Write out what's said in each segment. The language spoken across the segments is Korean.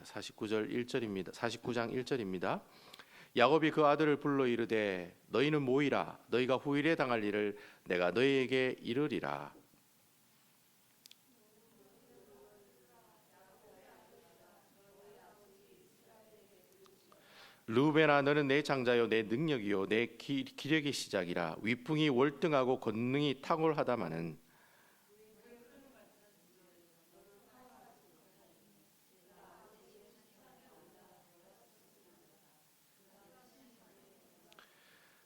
49절 1절입니다. 49장 1절입니다. 야곱이 그 아들을 불러 이르되 너희는 모이라. 너희가 후일에 당할 일을 내가 너희에게 이르리라. 르우벤아, 너는 내 장자요 내 능력이요 내 기력의 시작이라. 위풍이 월등하고 권능이 탁월하다마는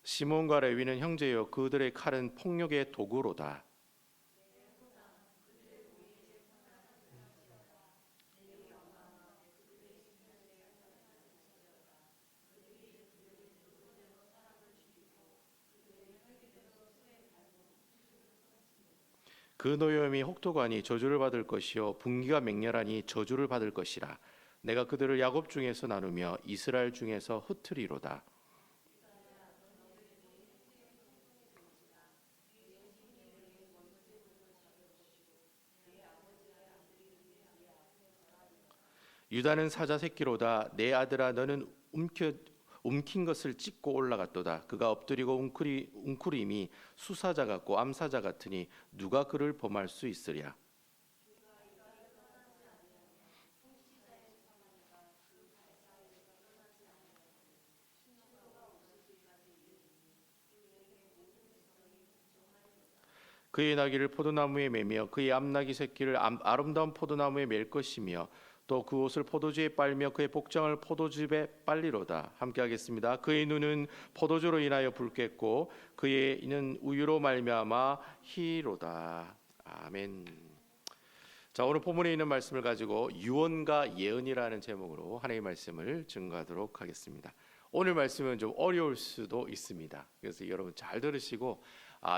시몬과 레위는 형제요 그들의 칼은 폭력의 도구로다. 그 노염이 혹독하니 저주를 받을 것이요 분기가 맹렬하니 저주를 받을 것이라. 내가 그들을 야곱 중에서 나누며 이스라엘 중에서 흩으리로다. 유다는 사자 새끼로다. 내 아들아 너는 움킨 것을 찢고 올라갔도다. 그가 엎드리고 웅크림이 수사자 같고 암사자 같으니 누가 그를 범할 수 있으랴. 그의 나귀를 포도나무에 매며 그의 암나귀 새끼를 아름다운 포도나무에 맬 것이며 또 그 옷을 포도주에 빨며 그의 복장을 포도즙에 빨리로다. 함께 하겠습니다. 그의 눈은 포도주로 인하여 붉겠고 그의 이는 우유로 말미암아 희로다. 아멘. 자, 오늘 본문에 있는 말씀을 가지고 유언과 예언이라는 제목으로 하나님의 말씀을 증거하도록 하겠습니다. 오늘 말씀은 좀 어려울 수도 있습니다. 그래서 여러분 잘 들으시고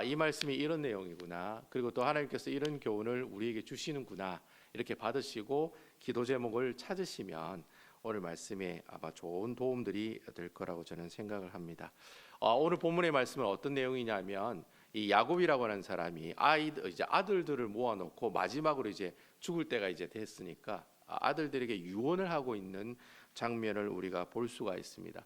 이 말씀이 이런 내용이구나, 그리고 또 하나님께서 이런 교훈을 우리에게 주시는구나 이렇게 받으시고 기도 제목을 찾으시면 오늘 말씀에 아마 좋은 도움들이 될 거라고 저는 생각을 합니다. 오늘 본문의 말씀은 어떤 내용이냐면 이 야곱이라고 하는 사람이 이제 아들들을 모아놓고 마지막으로 이제 죽을 때가 이제 됐으니까 아들들에게 유언을 하고 있는 장면을 우리가 볼 수가 있습니다.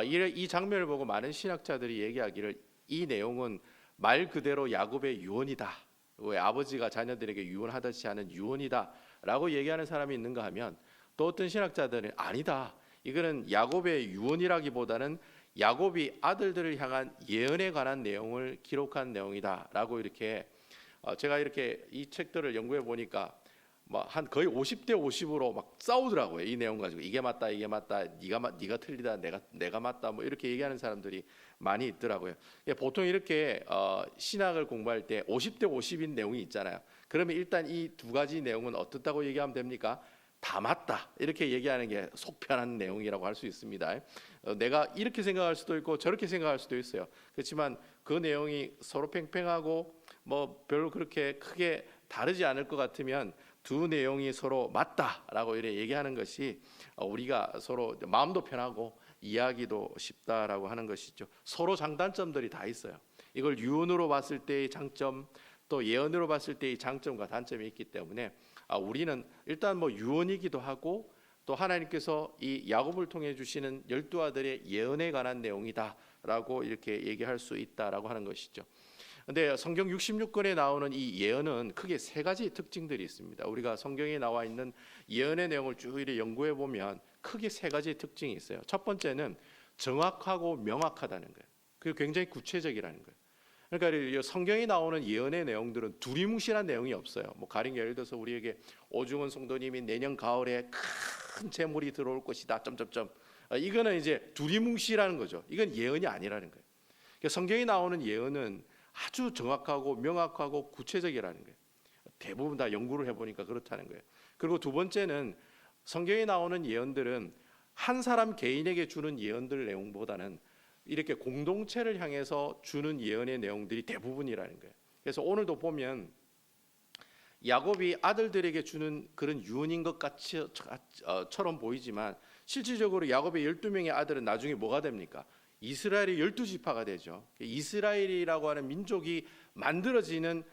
이 장면을 보고 많은 신학자들이 얘기하기를 이 내용은 말 그대로 야곱의 유언이다. 왜 아버지가 자녀들에게 유언하듯이 하는 유언이다라고 얘기하는 사람이 있는가 하면, 또 어떤 신학자들은 아니다. 이거는 야곱의 유언이라기보다는 야곱이 아들들을 향한 예언에 관한 내용을 기록한 내용이다라고 이렇게 제가 이렇게 이 책들을 연구해 보니까 한 거의 50대 50으로 막 싸우더라고요. 이 내용 가지고 이게 맞다, 이게 맞다, 네가 틀리다, 내가 맞다, 뭐 이렇게 얘기하는 사람들이 많이 있더라고요. 보통 이렇게 신학을 공부할 때 50대 50인 내용이 있잖아요. 그러면 일단 이 두 가지 내용은 어떻다고 얘기하면 됩니까? 다 맞다 이렇게 얘기하는 게 속 편한 내용이라고 할 수 있습니다. 내가 이렇게 생각할 수도 있고 저렇게 생각할 수도 있어요. 그렇지만 그 내용이 서로 팽팽하고 뭐 별로 그렇게 크게 다르지 않을 것 같으면 두 내용이 서로 맞다라고 이렇게 얘기하는 것이 우리가 서로 마음도 편하고 이해하기도 쉽다라고 하는 것이죠. 서로 장단점들이 다 있어요. 이걸 유언으로 봤을 때의 장점, 또 예언으로 봤을 때의 장점과 단점이 있기 때문에 우리는 일단 유언이기도 하고 또 하나님께서 이 야곱을 통해 주시는 12아들의 예언에 관한 내용이다라고 이렇게 얘기할 수 있다라고 하는 것이죠. 근데 성경 66권에 나오는 이 예언은 크게 세 가지 특징들이 있습니다. 우리가 성경에 나와 있는 예언의 내용을 쭉 이렇게 연구해 보면 크게 세 가지 특징이 있어요. 첫 번째는 정확하고 명확하다는 거예요. 그리고 굉장히 구체적이라는 거예요. 그러니까 성경에 나오는 예언의 내용들은 두리뭉실한 내용이 없어요. 가령 예를 들어서 우리에게 오중훈 성도님이 내년 가을에 큰 재물이 들어올 것이다. 점점점. 이거는 이제 두리뭉실한 거죠. 이건 예언이 아니라는 거예요. 그러니까 성경에 나오는 예언은 아주 정확하고 명확하고 구체적이라는 거예요. 대부분 다 연구를 해보니까 그렇다는 거예요. 그리고 두 번째는 성경에 나오는 예언들은 한 사람 개인에게 주는 예언들 내용보다는 이렇게 공동체를 향해서 주는 예언의 내용들이 대부분이라는 거예요. 그래서 오늘도 보면 야곱이 아들들에게 주는 그런 유언인 것 처럼 보이지만 실질적으로 야곱의 12명의 아들은 나중에 뭐가 됩니까? 이스라엘의 12지파가 되죠. 이스라엘이라고 하는 민족이 만들어지는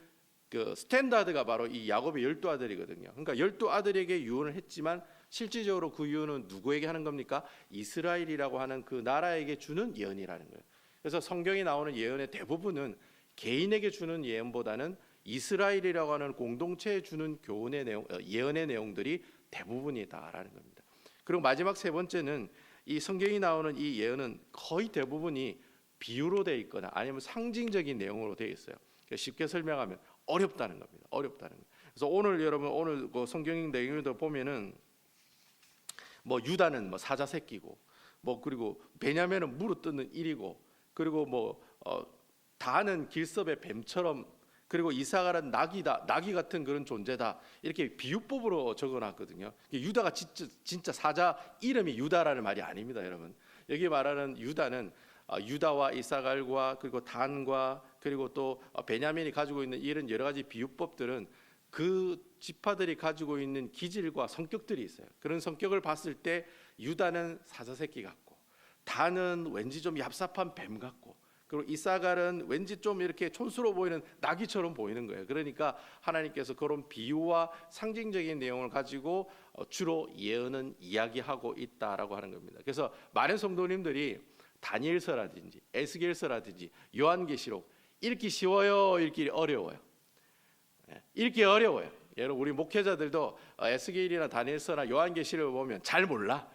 그 스탠다드가 바로 이 야곱의 12아들이거든요. 그러니까 12아들에게 유언을 했지만 실질적으로 그 유언은 누구에게 하는 겁니까? 이스라엘이라고 하는 그 나라에게 주는 예언이라는 거예요. 그래서 성경에 나오는 예언의 대부분은 개인에게 주는 예언보다는 이스라엘이라고 하는 공동체에 주는 교훈의 내용, 예언의 내용들이 대부분이다라는 겁니다. 그리고 마지막 세 번째는 이 성경이 나오는 이 예언은 거의 대부분이 비유로 되어 있거나 아니면 상징적인 내용으로 되어 있어요. 쉽게 설명하면 어렵다는 겁니다. 어렵다는 거예요. 그래서 오늘 여러분 오늘 그 성경 내용을 보면은 뭐 유다는 뭐 사자 새끼고 뭐 그리고 베냐민은 물어뜯는 일이고 그리고 뭐 다는 길섭의 뱀처럼 그리고 이사갈은 나귀다, 나귀 같은 그런 존재다 이렇게 비유법으로 적어놨거든요. 유다가 진짜 사자 이름이 유다라는 말이 아닙니다, 여러분. 여기 말하는 유다는 유다와 이사갈과 그리고 단과 그리고 또 베냐민이 가지고 있는 이런 여러 가지 비유법들은 그 지파들이 가지고 있는 기질과 성격들이 있어요. 그런 성격을 봤을 때 유다는 사자 새끼 같고 단은 왠지 좀 얍삽한 뱀 같고 그리고 이사갈은 왠지 좀 이렇게 촌스러워 보이는 나귀처럼 보이는 거예요. 그러니까 하나님께서 그런 비유와 상징적인 내용을 가지고 주로 예언은 이야기하고 있다라고 하는 겁니다. 그래서 많은 성도님들이 다니엘서라든지 에스겔서라든지 요한계시록 읽기 쉬워요, 읽기 어려워요? 읽기 어려워요. 여러분 우리 목회자들도 에스겔이나 다니엘서나 요한계시록을 보면 잘 몰라.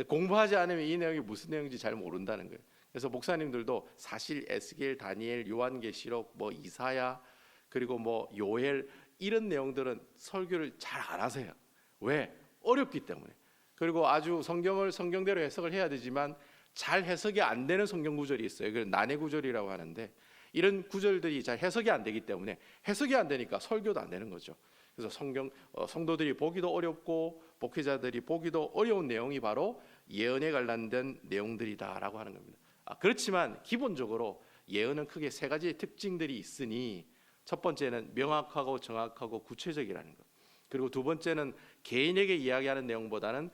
공부하지 않으면 이 내용이 무슨 내용인지 잘 모른다는 거예요. 그래서 목사님들도 사실 에스겔, 다니엘, 요한계시록, 뭐 이사야 그리고 뭐 요엘 이런 내용들은 설교를 잘 안 하세요. 왜? 어렵기 때문에. 그리고 아주 성경을 성경대로 해석을 해야 되지만 잘 해석이 안 되는 성경 구절이 있어요. 그걸 난해 구절이라고 하는데 이런 구절들이 잘 해석이 안 되기 때문에 해석이 안 되니까 설교도 안 되는 거죠. 그래서 성도들이 보기도 어렵고 목회자들이 보기도 어려운 내용이 바로 예언에 관련된 내용들이다라고 하는 겁니다. 그렇지만 기본적으로 예언은 크게 세 가지의 특징들이 있으니 첫 번째는 명확하고 정확하고 구체적이라는 것. 그리고 두 번째는 개인에게 이야기하는 내용보다는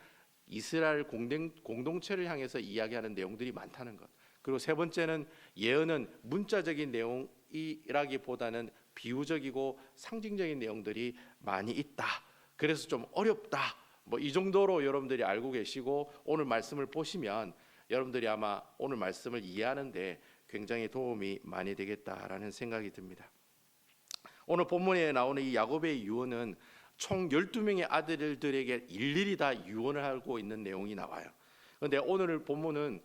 이스라엘 공동체를 향해서 이야기하는 내용들이 많다는 것. 그리고 세 번째는 예언은 문자적인 내용이라기보다는 비유적이고 상징적인 내용들이 많이 있다. 그래서 좀 어렵다. 뭐 이 정도로 여러분들이 알고 계시고 오늘 말씀을 보시면 여러분들이 아마 오늘 말씀을 이해하는데 굉장히 도움이 많이 되겠다라는 생각이 듭니다. 오늘 본문에 나오는 이 야곱의 유언은 총 12명의 아들들에게 일일이 다 유언을 하고 있는 내용이 나와요. 그런데 오늘 본문은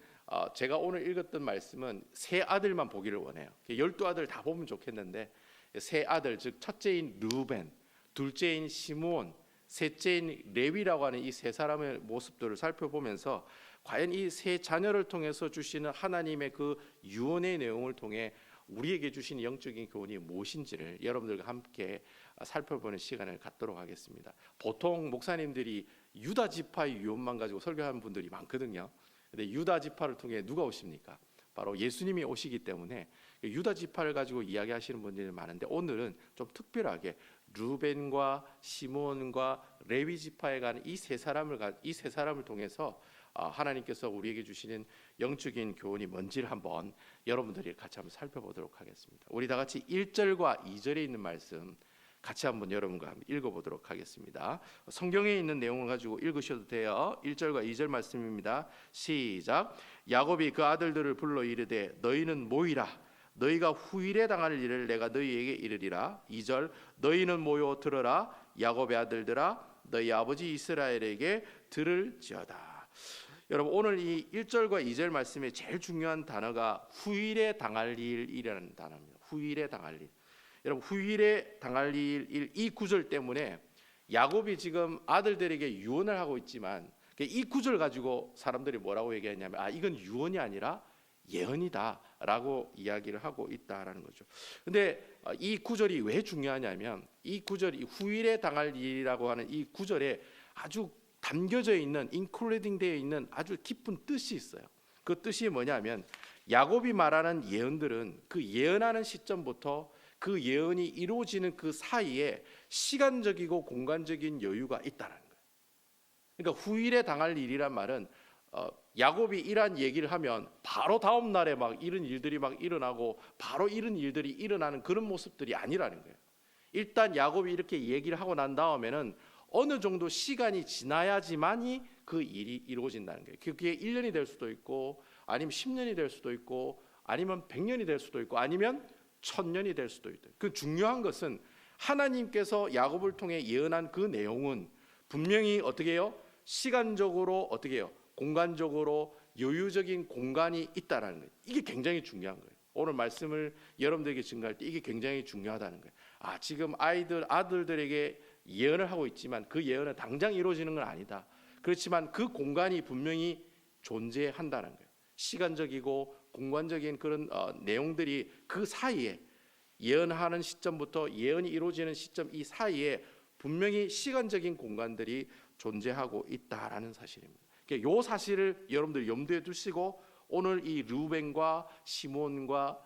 제가 오늘 읽었던 말씀은 세 아들만 보기를 원해요. 12아들 다 보면 좋겠는데 세 아들, 즉 첫째인 르우벤, 둘째인 시므온, 셋째인 레위라고 하는 이 세 사람의 모습들을 살펴보면서 과연 이 세 자녀를 통해서 주시는 하나님의 그 유언의 내용을 통해 우리에게 주신 영적인 교훈이 무엇인지를 여러분들과 함께 살펴보는 시간을 갖도록 하겠습니다. 보통 목사님들이 유다 지파의 유언만 가지고 설교하는 분들이 많거든요. 근데 유다 지파를 통해 누가 오십니까? 바로 예수님이 오시기 때문에 유다 지파를 가지고 이야기하시는 분들이 많은데 오늘은 좀 특별하게 루벤과 시므온과 레위 지파에 가는 이 세 사람을 통해서 하나님께서 우리에게 주시는 영적인 교훈이 뭔지를 한번 여러분들이 같이 한번 살펴보도록 하겠습니다. 우리 다 같이 1절과 2절에 있는 말씀 같이 한번 여러분과 함께 읽어보도록 하겠습니다. 성경에 있는 내용을 가지고 읽으셔도 돼요. 1절과 2절 말씀입니다. 시작. 야곱이 그 아들들을 불러 이르되 너희는 모이라. 너희가 후일에 당할 일을 내가 너희에게 이르리라. 2절. 너희는 모여 들어라. 야곱의 아들들아 너희 아버지 이스라엘에게 들을지어다. 여러분 오늘 이 1절과 2절 말씀에 제일 중요한 단어가 후일에 당할 일이라는 단어입니다. 후일에 당할 일. 여러분 후일에 당할 일 이 구절 때문에 야곱이 지금 아들들에게 유언을 하고 있지만 이 구절 가지고 사람들이 뭐라고 얘기하냐면 이건 유언이 아니라 예언이다라고 이야기를 하고 있다라는 거죠. 근데 이 구절이 왜 중요하냐면 이 구절이 후일에 당할 일이라고 하는 이 구절에 아주 담겨져 있는 인클루딩 되어 있는 아주 깊은 뜻이 있어요. 그 뜻이 뭐냐면 야곱이 말하는 예언들은 그 예언하는 시점부터 그 예언이 이루어지는 그 사이에 시간적이고 공간적인 여유가 있다는 거예요. 그러니까 후일에 당할 일이란 말은 야곱이 이러한 얘기를 하면 바로 다음 날에 막 이런 일들이 막 일어나고 바로 이런 일들이 일어나는 그런 모습들이 아니라는 거예요. 일단 야곱이 이렇게 얘기를 하고 난 다음에는 어느 정도 시간이 지나야지만이 그 일이 이루어진다는 거예요. 그게 1년이 될 수도 있고 아니면 10년이 될 수도 있고 아니면 100년이 될 수도 있고 아니면 1000년이 될 수도 있다. 그 중요한 것은 하나님께서 야곱을 통해 예언한 그 내용은 분명히 어떻게 해요? 시간적으로 어떻게 해요? 공간적으로 여유적인 공간이 있다라는 거예요. 이게 굉장히 중요한 거예요. 오늘 말씀을 여러분들에게 증거할 때 이게 굉장히 중요하다는 거예요. 지금 아들들에게 예언을 하고 있지만 그 예언은 당장 이루어지는 건 아니다. 그렇지만 그 공간이 분명히 존재한다는 거예요. 시간적이고 공간적인 그런 내용들이 그 사이에 예언하는 시점부터 예언이 이루어지는 시점 이 사이에 분명히 시간적인 공간들이 존재하고 있다라는 사실입니다. 이 사실을 여러분들 염두에 두시고 오늘 이 르우벤과 시몬과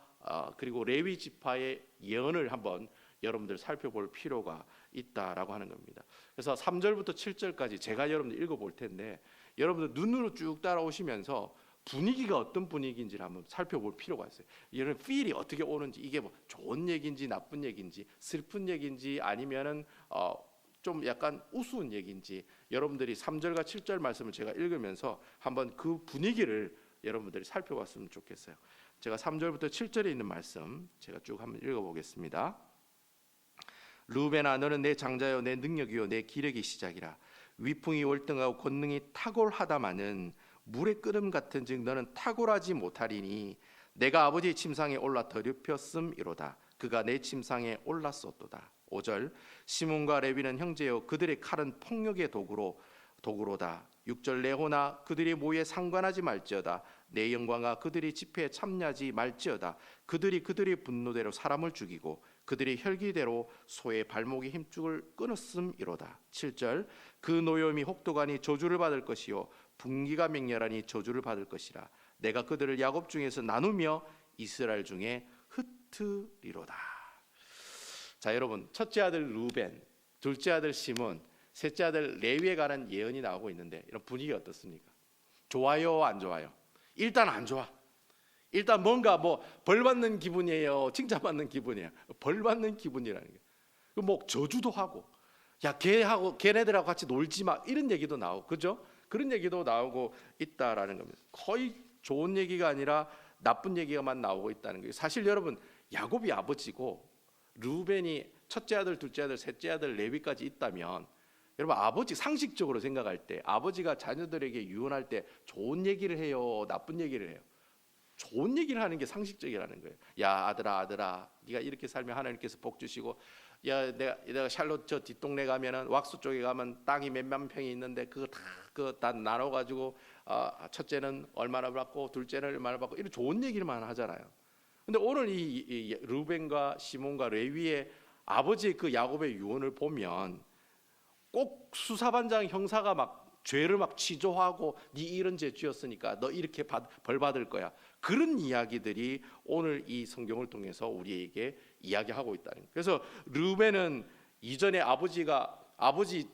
그리고 레위 지파의 예언을 한번 여러분들 살펴볼 필요가 있다라고 하는 겁니다. 그래서 3절부터 7절까지 제가 여러분들 읽어볼 텐데 여러분들 눈으로 쭉 따라오시면서 분위기가 어떤 분위기인지를 한번 살펴볼 필요가 있어요. 이런 필이 어떻게 오는지 이게 뭐 좋은 얘기인지 나쁜 얘기인지 슬픈 얘기인지 아니면은 좀 약간 우스운 얘기인지 여러분들이 3절과 7절 말씀을 제가 읽으면서 한번 그 분위기를 여러분들이 살펴봤으면 좋겠어요. 제가 3절부터 7절에 있는 말씀 제가 쭉 한번 읽어보겠습니다. 르우벤아 너는 내 장자요 내 능력이요 내 기력이 시작이라. 위풍이 월등하고 권능이 탁월하다마는 물의 끓음 같은즉 너는 탁월하지 못하리니 내가 아버지의 침상에 올라 더럽혔음이로다. 그가 내 침상에 올랐었도다. 5절 시몬과 레위는 형제요 그들의 칼은 폭력의 도구로다. 6절 레호나 그들이 모에 상관하지 말지어다. 내 영광아 그들이 집회에 참여하지 말지어다. 그들이 그들의 분노대로 사람을 죽이고 그들이 혈기대로 소의 발목의 힘줄을 끊었음이로다. 7절 그 노염이 혹독하니 저주를 받을 것이요 분기가 맹렬하니 저주를 받을 것이라. 내가 그들을 야곱 중에서 나누며 이스라엘 중에 흩으리로다. 자 여러분, 첫째 아들 르우벤, 둘째 아들 시몬, 셋째 아들 레위에 관한 예언이 나오고 있는데 이런 분위기 어떻습니까? 좋아요, 안 좋아요? 일단 안 좋아. 일단 뭔가 뭐 벌 받는 기분이에요, 칭찬받는 기분이에요? 벌 받는 기분이라는 게. 뭐 저주도 하고, 야 걔네들하고 같이 놀지 마 이런 얘기도 나오고, 그죠? 그런 얘기도 나오고 있다라는 겁니다. 거의 좋은 얘기가 아니라 나쁜 얘기가만 나오고 있다는 거예요. 사실 여러분, 야곱이 아버지고 르우벤이 첫째 아들, 둘째 아들, 셋째 아들 레위까지 있다면 여러분 아버지 상식적으로 생각할 때 아버지가 자녀들에게 유언할 때 좋은 얘기를 해요, 나쁜 얘기를 해요? 좋은 얘기를 하는 게 상식적이라는 거예요. 야 아들아 네가 이렇게 살면 하나님께서 복 주시고, 야 내가 샬롯 저 뒷동네 가면은 왁수 쪽에 가면 땅이 몇만 평이 있는데 그거 다 나눠 가지고 첫째는 얼마나 받고 둘째는 얼마나 받고 이런 좋은 얘기만 하잖아요. 근데 오늘 이 르우벤과 시몬과 레위의 아버지의 그 야곱의 유언을 보면 꼭 수사반장 형사가 막 죄를 막 치조하고 네 이런 죄 지었으니까 너 이렇게 벌 받을 거야. 그런 이야기들이 오늘 이 성경을 통해서 우리에게 이야기하고 있다는 거예요. 그래서 르우벤은 이전에 아버지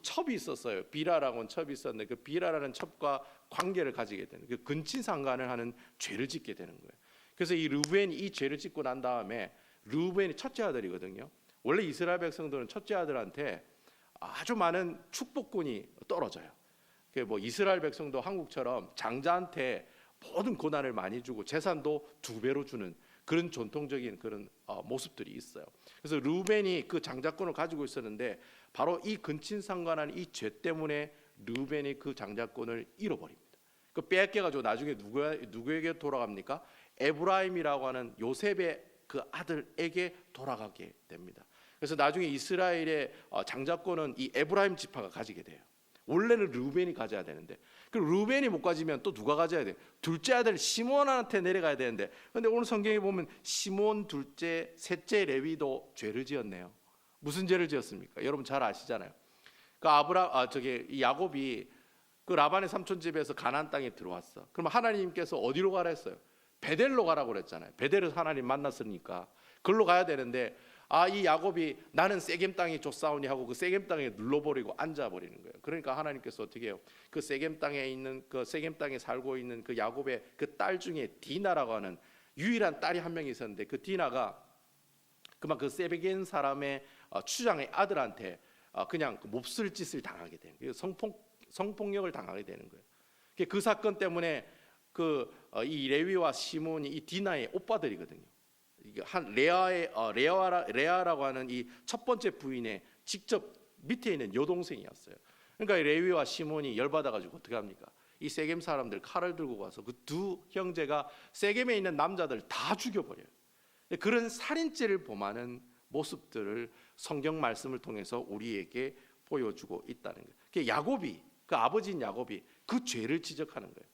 첩이 있었어요. 비라라고 하는 첩이 있었는데 그 비라라는 첩과 관계를 가지게 되는 그 근친상간을 하는 죄를 짓게 되는 거예요. 그래서 이 르우벤이 이 죄를 짓고 난 다음에 르우벤이 첫째 아들이거든요. 원래 이스라엘 백성들은 첫째 아들한테 아주 많은 축복권이 떨어져요. 뭐 이스라엘 백성도 한국처럼 장자한테 모든 고난을 많이 주고 재산도 2배로 주는 그런 전통적인 그런 모습들이 있어요. 그래서 르우벤이 그 장자권을 가지고 있었는데 바로 이 근친상간한 이 죄 때문에 르우벤이 그 장자권을 잃어버립니다. 그 뺏겨가지고 나중에 누구에게 돌아갑니까? 에브라임이라고 하는 요셉의 그 아들에게 돌아가게 됩니다. 그래서 나중에 이스라엘의 장자권은 이 에브라임 지파가 가지게 돼요. 원래는 르우벤이 가져야 되는데 그 르우벤이 못 가지면 또 누가 가져야 돼요? 둘째 아들 시몬한테 내려가야 되는데, 근데 오늘 성경에 보면 시몬 둘째, 셋째 레위도 죄를 지었네요. 무슨 죄를 지었습니까? 여러분 잘 아시잖아요. 이 야곱이 그 라반의 삼촌 집에서 가나안 땅에 들어왔어. 그럼 하나님께서 어디로 가라 했어요? 베델로 가라고 그랬잖아요. 베델에서 하나님 만났으니까 그걸로 가야 되는데 이 야곱이 나는 세겜 땅이 좋사오니 하고 그 세겜 땅에 눌러버리고 앉아버리는 거예요. 그러니까 하나님께서 어떻게 해요? 그 세겜 땅에 있는 그 세겜 땅에 살고 있는 그 야곱의 그 딸 중에 디나라고 하는 유일한 딸이 한 명이 있었는데 그 디나가 그만 그 세베겐 사람의 추장의 아들한테 그냥 몹쓸 짓을 당하게 되는 거예요. 성폭력을 당하게 되는 거예요. 그 사건 때문에 이 레위와 시몬이 이 디나의 오빠들이거든요. 이게 한 레아라고 하는 이 첫 번째 부인의 직접 밑에 있는 여동생이었어요. 그러니까 이 레위와 시몬이 열받아가지고 어떻게 합니까? 이 세겜 사람들 칼을 들고 가서 그 두 형제가 세겜에 있는 남자들 다 죽여버려요. 그런 살인죄를 범하는 모습들을 성경 말씀을 통해서 우리에게 보여주고 있다는 거예요. 그 야곱이, 그 아버지인 야곱이 그 죄를 지적하는 거예요.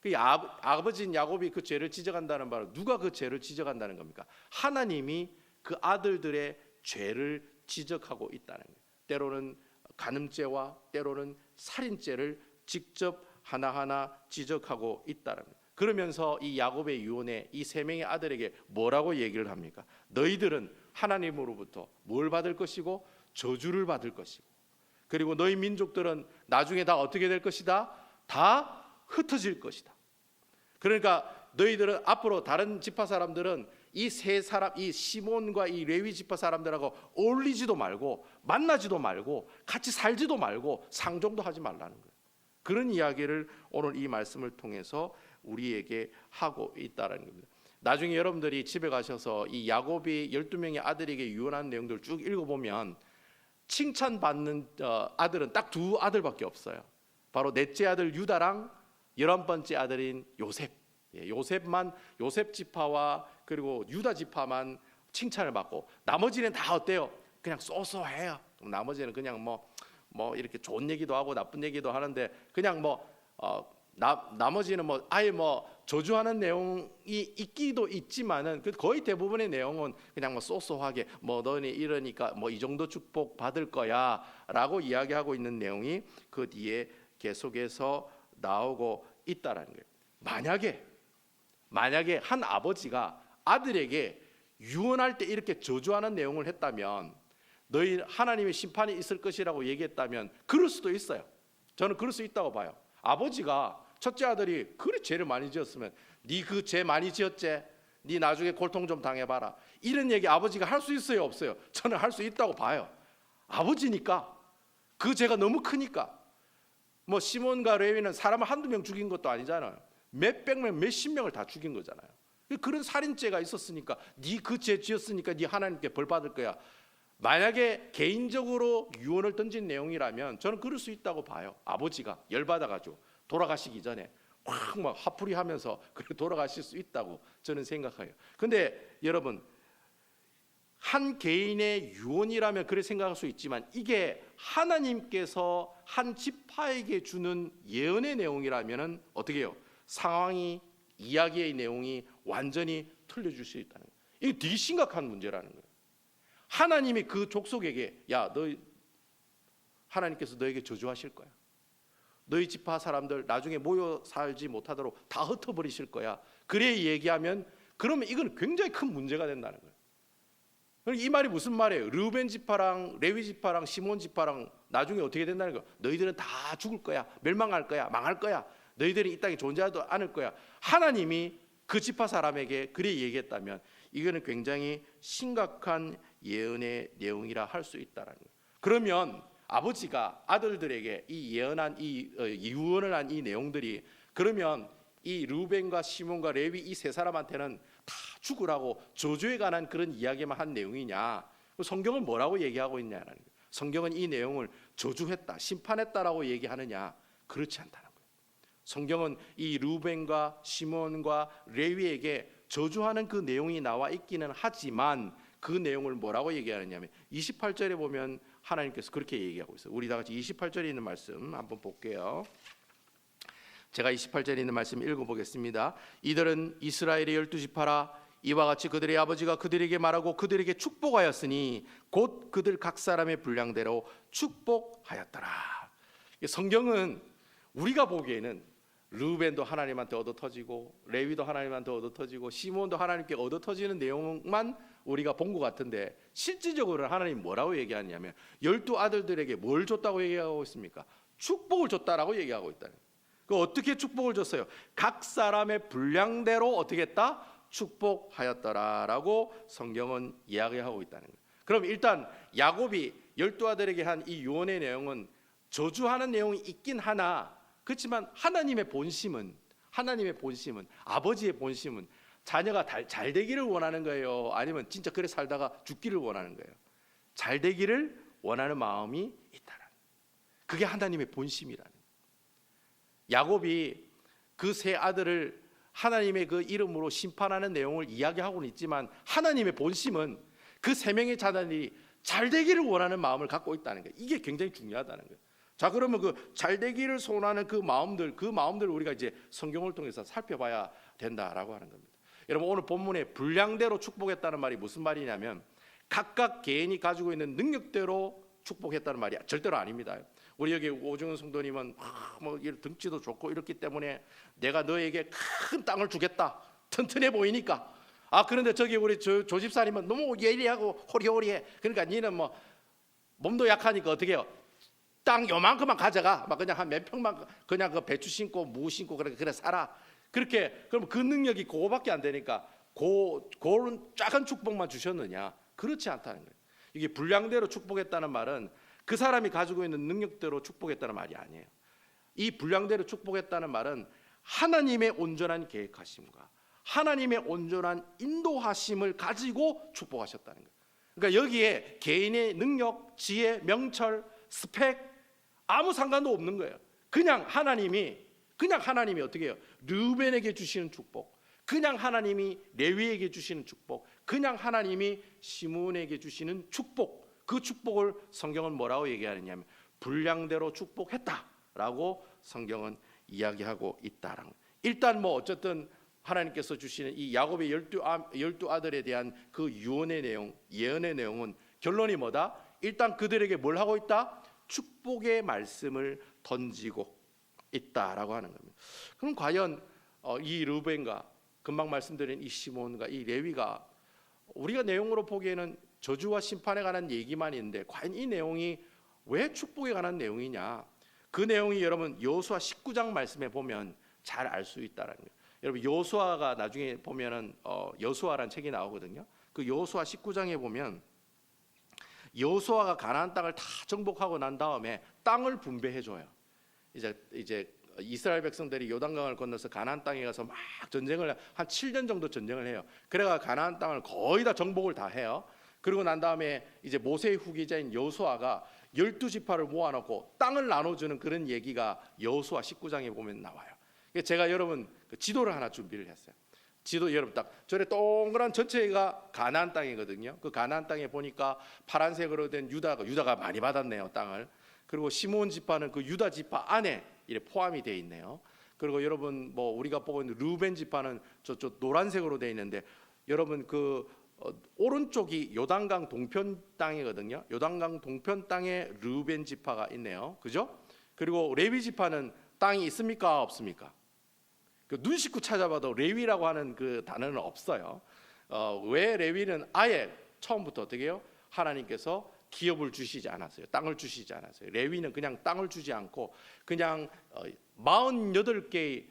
그 아버지인 야곱이 그 죄를 지적한다는 말은 누가 그 죄를 지적한다는 겁니까? 하나님이 그 아들들의 죄를 지적하고 있다는 거예요. 때로는 간음죄와 때로는 살인죄를 직접 하나하나 지적하고 있다는 거예요. 그러면서 이 야곱의 유언에 이 세 명의 아들에게 뭐라고 얘기를 합니까? 너희들은 하나님으로부터 뭘 받을 것이고 저주를 받을 것이고, 그리고 너희 민족들은 나중에 다 어떻게 될 것이다? 다 흩어질 것이다. 그러니까 너희들은 앞으로 다른 지파 사람들은 이 세 사람, 이 시몬과 이 레위 지파 사람들하고 어울리지도 말고 만나지도 말고 같이 살지도 말고 상종도 하지 말라는 거예요. 그런 이야기를 오늘 이 말씀을 통해서 우리에게 하고 있다는 겁니다. 나중에 여러분들이 집에 가셔서 이 야곱이 12명의 아들에게 유언한 내용들을 쭉 읽어보면 칭찬받는 아들은 딱 두 아들밖에 없어요. 바로 넷째 아들 유다랑 11번째 아들인 요셉. 요셉 지파와 그리고 유다 지파만 칭찬을 받고 나머지는 다 어때요? 그냥 쏘쏘해요. 나머지는 그냥 뭐 이렇게 좋은 얘기도 하고 나쁜 얘기도 하는데 그냥 나머지는 아예 저주하는 내용이 있기도 있지만은 거의 대부분의 내용은 그냥 쏘쏘하게 너네 이러니까 이 정도 축복 받을 거야라고 이야기하고 있는 내용이 그 뒤에 계속해서 나오고 있다라는 거예요. 만약에 한 아버지가 아들에게 유언할 때 이렇게 저주하는 내용을 했다면, 너희 하나님의 심판이 있을 것이라고 얘기했다면 그럴 수도 있어요. 저는 그럴 수 있다고 봐요. 아버지가 첫째 아들이 그래 죄를 많이 지었으면 네 그 죄 많이 지었지? 네 나중에 고통 좀 당해봐라. 이런 얘기 아버지가 할 수 있어요, 없어요? 저는 할 수 있다고 봐요. 아버지니까 그 죄가 너무 크니까. 시몬과 레위는 사람을 한두 명 죽인 것도 아니잖아요. 몇백 명, 몇십 명을 다 죽인 거잖아요. 그런 살인죄가 있었으니까 네 그 죄 지었으니까 네 하나님께 벌 받을 거야. 만약에 개인적으로 유언을 던진 내용이라면 저는 그럴 수 있다고 봐요. 아버지가 열받아가지고 돌아가시기 전에 확 화풀이 하면서 그렇게 돌아가실 수 있다고 저는 생각해요. 근데 여러분, 한 개인의 유언이라면 그렇게 생각할 수 있지만 이게 하나님께서 한 지파에게 주는 예언의 내용이라면 어떻게 해요? 상황이, 이야기의 내용이 완전히 틀려질 수 있다는 거예요. 이게 되게 심각한 문제라는 거예요. 하나님이 그 족속에게 하나님께서 너에게 저주하실 거야. 너희 지파 사람들 나중에 모여 살지 못하도록 다 흩어버리실 거야. 그래 얘기하면 그러면 이건 굉장히 큰 문제가 된다는 거예요. 이 말이 무슨 말이에요? 르우벤 지파랑 레위 지파랑 시몬 지파랑 나중에 어떻게 된다는 거예요? 너희들은 다 죽을 거야. 멸망할 거야. 망할 거야. 너희들이 이 땅에 존재하지도 않을 거야. 하나님이 그 지파 사람에게 그래 얘기했다면 이거는 굉장히 심각한 예언의 내용이라 할 수 있다라는 거예요. 그러면 아버지가 아들들에게 이 예언한 유언을 한 이 내용들이 그러면 이 르우벤과 시몬과 레위 이 세 사람한테는 다 죽으라고 저주에 관한 그런 이야기만 한 내용이냐? 성경은 뭐라고 얘기하고 있냐는 거예요. 성경은 이 내용을 저주했다, 심판했다라고 얘기하느냐? 그렇지 않다는 거예요. 성경은 이 르우벤과 시몬과 레위에게 저주하는 그 내용이 나와 있기는 하지만 그 내용을 뭐라고 얘기하느냐면 28절에 보면 하나님께서 그렇게 얘기하고 있어요. 우리 다 같이 28절에 있는 말씀 한번 볼게요. 제가 28절에 있는 말씀 읽어보겠습니다. 이들은 이스라엘의 12지파라. 이와 같이 그들의 아버지가 그들에게 말하고 그들에게 축복하였으니 곧 그들 각 사람의 분량대로 축복하였더라. 성경은 우리가 보기에는 르우벤도 하나님한테 얻어터지고 레위도 하나님한테 얻어터지고 시몬도 하나님께 얻어터지는 내용만 우리가 본 것 같은데 실질적으로는 하나님 뭐라고 얘기하냐면 12아들들에게 뭘 줬다고 얘기하고 있습니까? 축복을 줬다라고 얘기하고 있다는 거예요. 그 어떻게 축복을 줬어요? 각 사람의 분량대로 어떻게 했다? 축복하였더라라고 성경은 이야기하고 있다는 거예요. 그럼 일단 야곱이 열두 아들에게 한 이 유언의 내용은 저주하는 내용이 있긴 하나, 그렇지만 하나님의 본심은 아버지의 본심은 자녀가 잘 되기를 원하는 거예요, 아니면 진짜 그래 살다가 죽기를 원하는 거예요? 잘 되기를 원하는 마음이 있다라는, 그게 하나님의 본심이라는. 야곱이 그 세 아들을 하나님의 그 이름으로 심판하는 내용을 이야기하고는 있지만 하나님의 본심은 그 세 명의 자녀들이 잘 되기를 원하는 마음을 갖고 있다는 거예요. 이게 굉장히 중요하다는 거예요. 자, 그러면 그 잘 되기를 소원하는 그 마음들을 우리가 이제 성경을 통해서 살펴봐야 된다라고 하는 겁니다. 여러분, 오늘 본문에 분량대로 축복했다는 말이 무슨 말이냐면 각각 개인이 가지고 있는 능력대로 축복했다는 말이 절대로 아닙니다. 우리 여기 오중훈 성도님은 뭐 등치도 좋고 이렇기 때문에 내가 너에게 큰 땅을 주겠다, 튼튼해 보이니까. 그런데 저기 우리 조 집사님은 너무 예리하고 호리호리해, 그러니까 니는 뭐 몸도 약하니까 어떻게 해요? 땅 요만큼만 가져가, 막 그냥 한 몇 평만 그냥 그 배추 심고 무 심고 그래 살아. 그렇게 그럼 그 능력이 그거밖에 안 되니까 그런 작은 축복만 주셨느냐? 그렇지 않다는 거예요. 이게 분량대로 축복했다는 말은 그 사람이 가지고 있는 능력대로 축복했다는 말이 아니에요. 이 분량대로 축복했다는 말은 하나님의 온전한 계획하심과 하나님의 온전한 인도하심을 가지고 축복하셨다는 거예요. 그러니까 여기에 개인의 능력, 지혜, 명철, 스펙 아무 상관도 없는 거예요. 그냥 하나님이 어떻게 해요? 르우벤에게 주시는 축복, 그냥 하나님이 레위에게 주시는 축복, 그냥 하나님이 시므온에게 주시는 축복, 그 축복을 성경은 뭐라고 얘기하느냐면 분량대로 축복했다라고 성경은 이야기하고 있다라는 거예요. 일단 뭐 어쨌든 하나님께서 주시는 이 야곱의 열두 아들에 대한 그 유언의 내용, 예언의 내용은 결론이 뭐다? 일단 그들에게 뭘 하고 있다? 축복의 말씀을 던지고 있다라고 하는 겁니다. 그럼 과연 이 르우벤과 금방 말씀드린 이 시몬과 이 레위가 우리가 내용으로 보기에는 저주와 심판에 관한 얘기만 있는데 과연 이 내용이 왜 축복에 관한 내용이냐? 그 내용이 여러분 여호수아 19장 말씀에 보면 잘 알 수 있다라는 거예요. 여러분 여호수아가 나중에 보면은 여호수아라는 책이 나오거든요. 그 여호수아 19장에 보면 여호수아가 가나안 땅을 다 정복하고 난 다음에 땅을 분배해 줘요. 이제 이스라엘 백성들이 요단강을 건너서 가나안 땅에 가서 막 전쟁을 한 7년 정도 전쟁을 해요. 그래가 가나안 땅을 거의 다 정복을 다 해요. 그리고 난 다음에 이제 모세의 후계자인 여호수아가 12지파를 모아놓고 땅을 나눠주는 그런 얘기가 여호수아 19장에 보면 나와요. 제가 여러분 그 지도를 하나 준비를 했어요. 지도 여러분 딱 저래 동그란 전체가 가나안 땅이거든요. 그 가나안 땅에 보니까 파란색으로 된 유다가 많이 받았네요, 땅을. 그리고 시므온 지파는 그 유다 지파 안에 이렇게 포함이 돼 있네요. 그리고 여러분 뭐 우리가 보고 있는 르우벤 지파는 저쪽 노란색으로 돼 있는데 여러분 그 오른쪽이 요단강 동편 땅이거든요. 요단강 동편 땅에 르우벤 지파가 있네요. 그죠? 그리고 레위 지파는 땅이 있습니까? 없습니까? 그 눈 씻고 찾아봐도 레위라고 하는 그 단어는 없어요. 왜 레위는 아예 처음부터 어떻게 해요? 하나님께서 기업을 주시지 않았어요. 땅을 주시지 않았어요. 레위는 그냥 땅을 주지 않고 그냥 48개의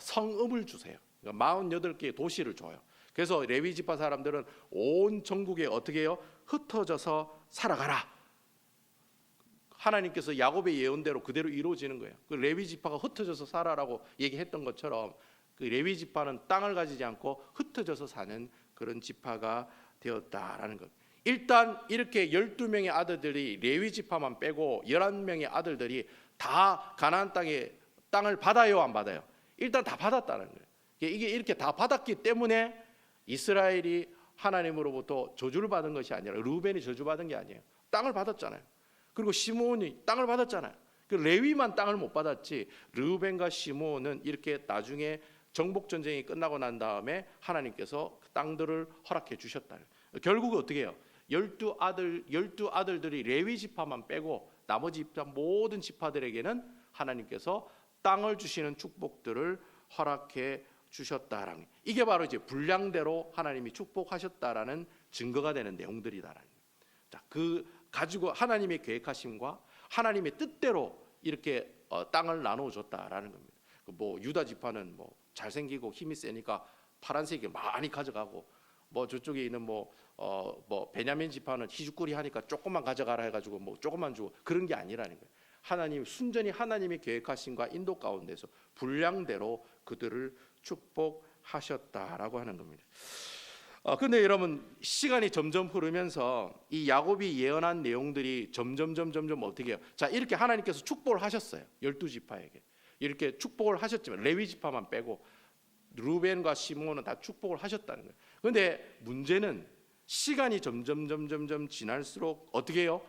성읍을 주세요. 그러니까 48개의 도시를 줘요. 그래서 레위 지파 사람들은 온 전국에 어떻게 해요? 흩어져서 살아가라. 하나님께서 야곱의 예언대로 그대로 이루어지는 거예요. 그 레위 지파가 흩어져서 살아라고 얘기했던 것처럼 그 레위 지파는 땅을 가지지 않고 흩어져서 사는 그런 지파가 되었다라는 것. 일단 이렇게 12명의 아들들이 레위 지파만 빼고 11명의 아들들이 다 가나안 땅을 받아요, 안 받아요? 일단 다 받았다는 거예요. 이게 이렇게 다 받았기 때문에 이스라엘이 하나님으로부터 저주를 받은 것이 아니라 르우벤이 저주받은 게 아니에요. 땅을 받았잖아요. 그리고 시므온이 땅을 받았잖아요. 그 레위만 땅을 못 받았지 르우벤과 시므온은 이렇게 나중에 정복 전쟁이 끝나고 난 다음에 하나님께서 그 땅들을 허락해 주셨다. 결국 어떻게 해요? 12아들들이 레위 지파만 빼고 나머지 모든 지파들에게는 하나님께서 땅을 주시는 축복들을 허락해 주셨다라는, 이게 바로 이제 분량대로 하나님이 축복하셨다라는 증거가 되는 내용들이다라는. 자, 그 가지고 하나님의 계획하심과 하나님의 뜻대로 이렇게 땅을 나누어 줬다라는 겁니다. 뭐 유다 지파는 뭐 잘생기고 힘이 세니까 파란색이 많이 가져가고 뭐 저쪽에 있는 뭐 베냐민 지파는 희죽거리 하니까 조금만 가져가라 해가지고 뭐 조금만 주고 그런 게 아니라는 거예요. 하나님 순전히 하나님의 계획하심과 인도 가운데서 분량대로 그들을 축복하셨다라고 하는 겁니다. 근데 여러분 시간이 점점 흐르면서 이 야곱이 예언한 내용들이 점점 어떻게 해요? 자, 이렇게 하나님께서 축복을 하셨어요. 12지파에게. 이렇게 축복을 하셨지만 레위 지파만 빼고 루벤과 시므온은 다 축복을 하셨다는 거예요. 그런데 문제는 시간이 점점 지날수록 어떻게 해요?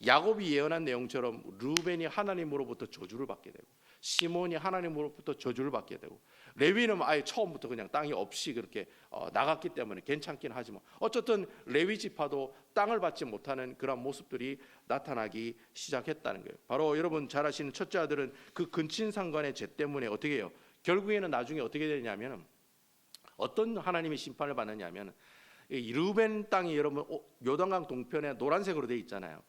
야곱이 예언한 내용처럼 루벤이 하나님으로부터 저주를 받게 되고 시몬이 하나님으로부터 저주를 받게 되고 레위는 아예 처음부터 그냥 땅이 없이 그렇게 나갔기 때문에 괜찮긴 하지만 어쨌든 레위 지파도 땅을 받지 못하는 그런 모습들이 나타나기 시작했다는 거예요. 바로 여러분 잘 아시는 첫째 아들은 그 근친상간의 죄 때문에 어떻게 해요? 결국에는 나중에 어떻게 되냐면 어떤 하나님의 심판을 받느냐면 이 르벤 땅이 여러분 요단강 동편에 노란색으로 돼 있잖아요.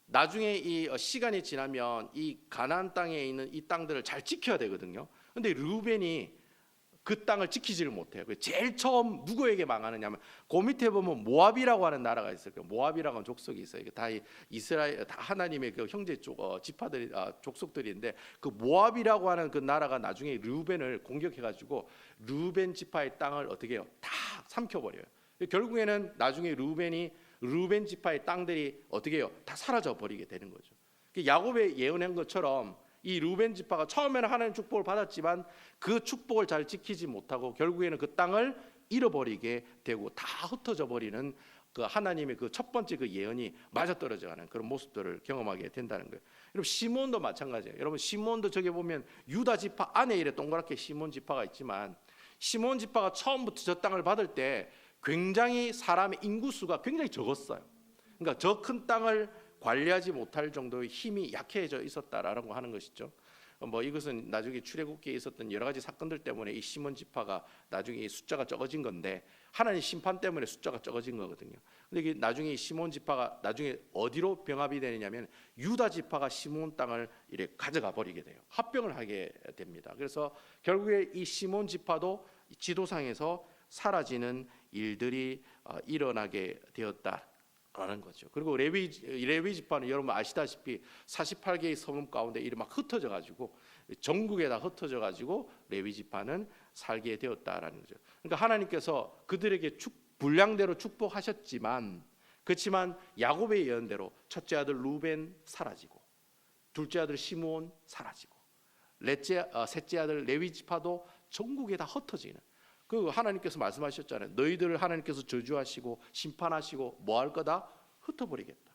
나중에 이 시간이 지나면 이 가나안 땅에 있는 이 땅들을 잘 지켜야 되거든요. 근데 르벤이 그 땅을 지키지를 못해요. 제일 처음 누구에게 망하느냐면 그 밑에 보면 모압이라고 하는 나라가 있어요. 모압이라고 하는 족속이 있어요. 다 이스라엘 다 하나님의 그 형제 쪽 지파들이 족속들인데 그 모압이라고 하는 그 나라가 나중에 르벤을 공격해가지고 르벤 지파의 땅을 어떻게 해요? 다 삼켜버려요. 결국에는 나중에 르벤 지파의 땅들이 어떻게 해요? 다 사라져 버리게 되는 거죠. 야곱의 예언한 것처럼 이 르벤 지파가 처음에는 하나님 축복을 받았지만 그 축복을 잘 지키지 못하고 결국에는 그 땅을 잃어버리게 되고 다 흩어져 버리는 그 하나님의 그 첫 번째 그 예언이 맞아떨어져가는 그런 모습들을 경험하게 된다는 거예요. 여러분 시몬도 마찬가지예요. 여러분 시몬도 저기 보면 유다 지파 안에 이래 동그랗게 시몬 지파가 있지만 시몬 지파가 처음부터 저 땅을 받을 때 굉장히 사람의 인구수가 굉장히 적었어요. 그러니까 저 큰 땅을 관리하지 못할 정도의 힘이 약해져 있었다라고 하는 것이죠. 뭐 이것은 나중에 출애굽기에 있었던 여러 가지 사건들 때문에 이 시몬 지파가 나중에 숫자가 적어진 건데 하나님 심판 때문에 숫자가 적어진 거거든요. 근데 이게 나중에 시몬 지파가 나중에 어디로 병합이 되느냐면 유다 지파가 시몬 땅을 이렇게 가져가 버리게 돼요. 합병을 하게 됩니다. 그래서 결국에 이 시몬 지파도 지도상에서 사라지는 일들이 일어나게 되었다라는 거죠. 그리고 레위 지파는 여러분 아시다시피 48개의 성읍 가운데 이렇게 막 흩어져 가지고 전국에 다 흩어져 가지고 레위 지파는 살게 되었다라는 거죠. 그러니까 하나님께서 그들에게 분량대로 축복하셨지만 그렇지만 야곱의 예언대로 첫째 아들 루벤 사라지고 둘째 아들 시므온 사라지고 셋째 아들 레위 지파도 전국에 다 흩어지는 그 하나님께서 말씀하셨잖아요. 너희들을 하나님께서 저주하시고 심판하시고 뭐 할 거다? 흩어버리겠다.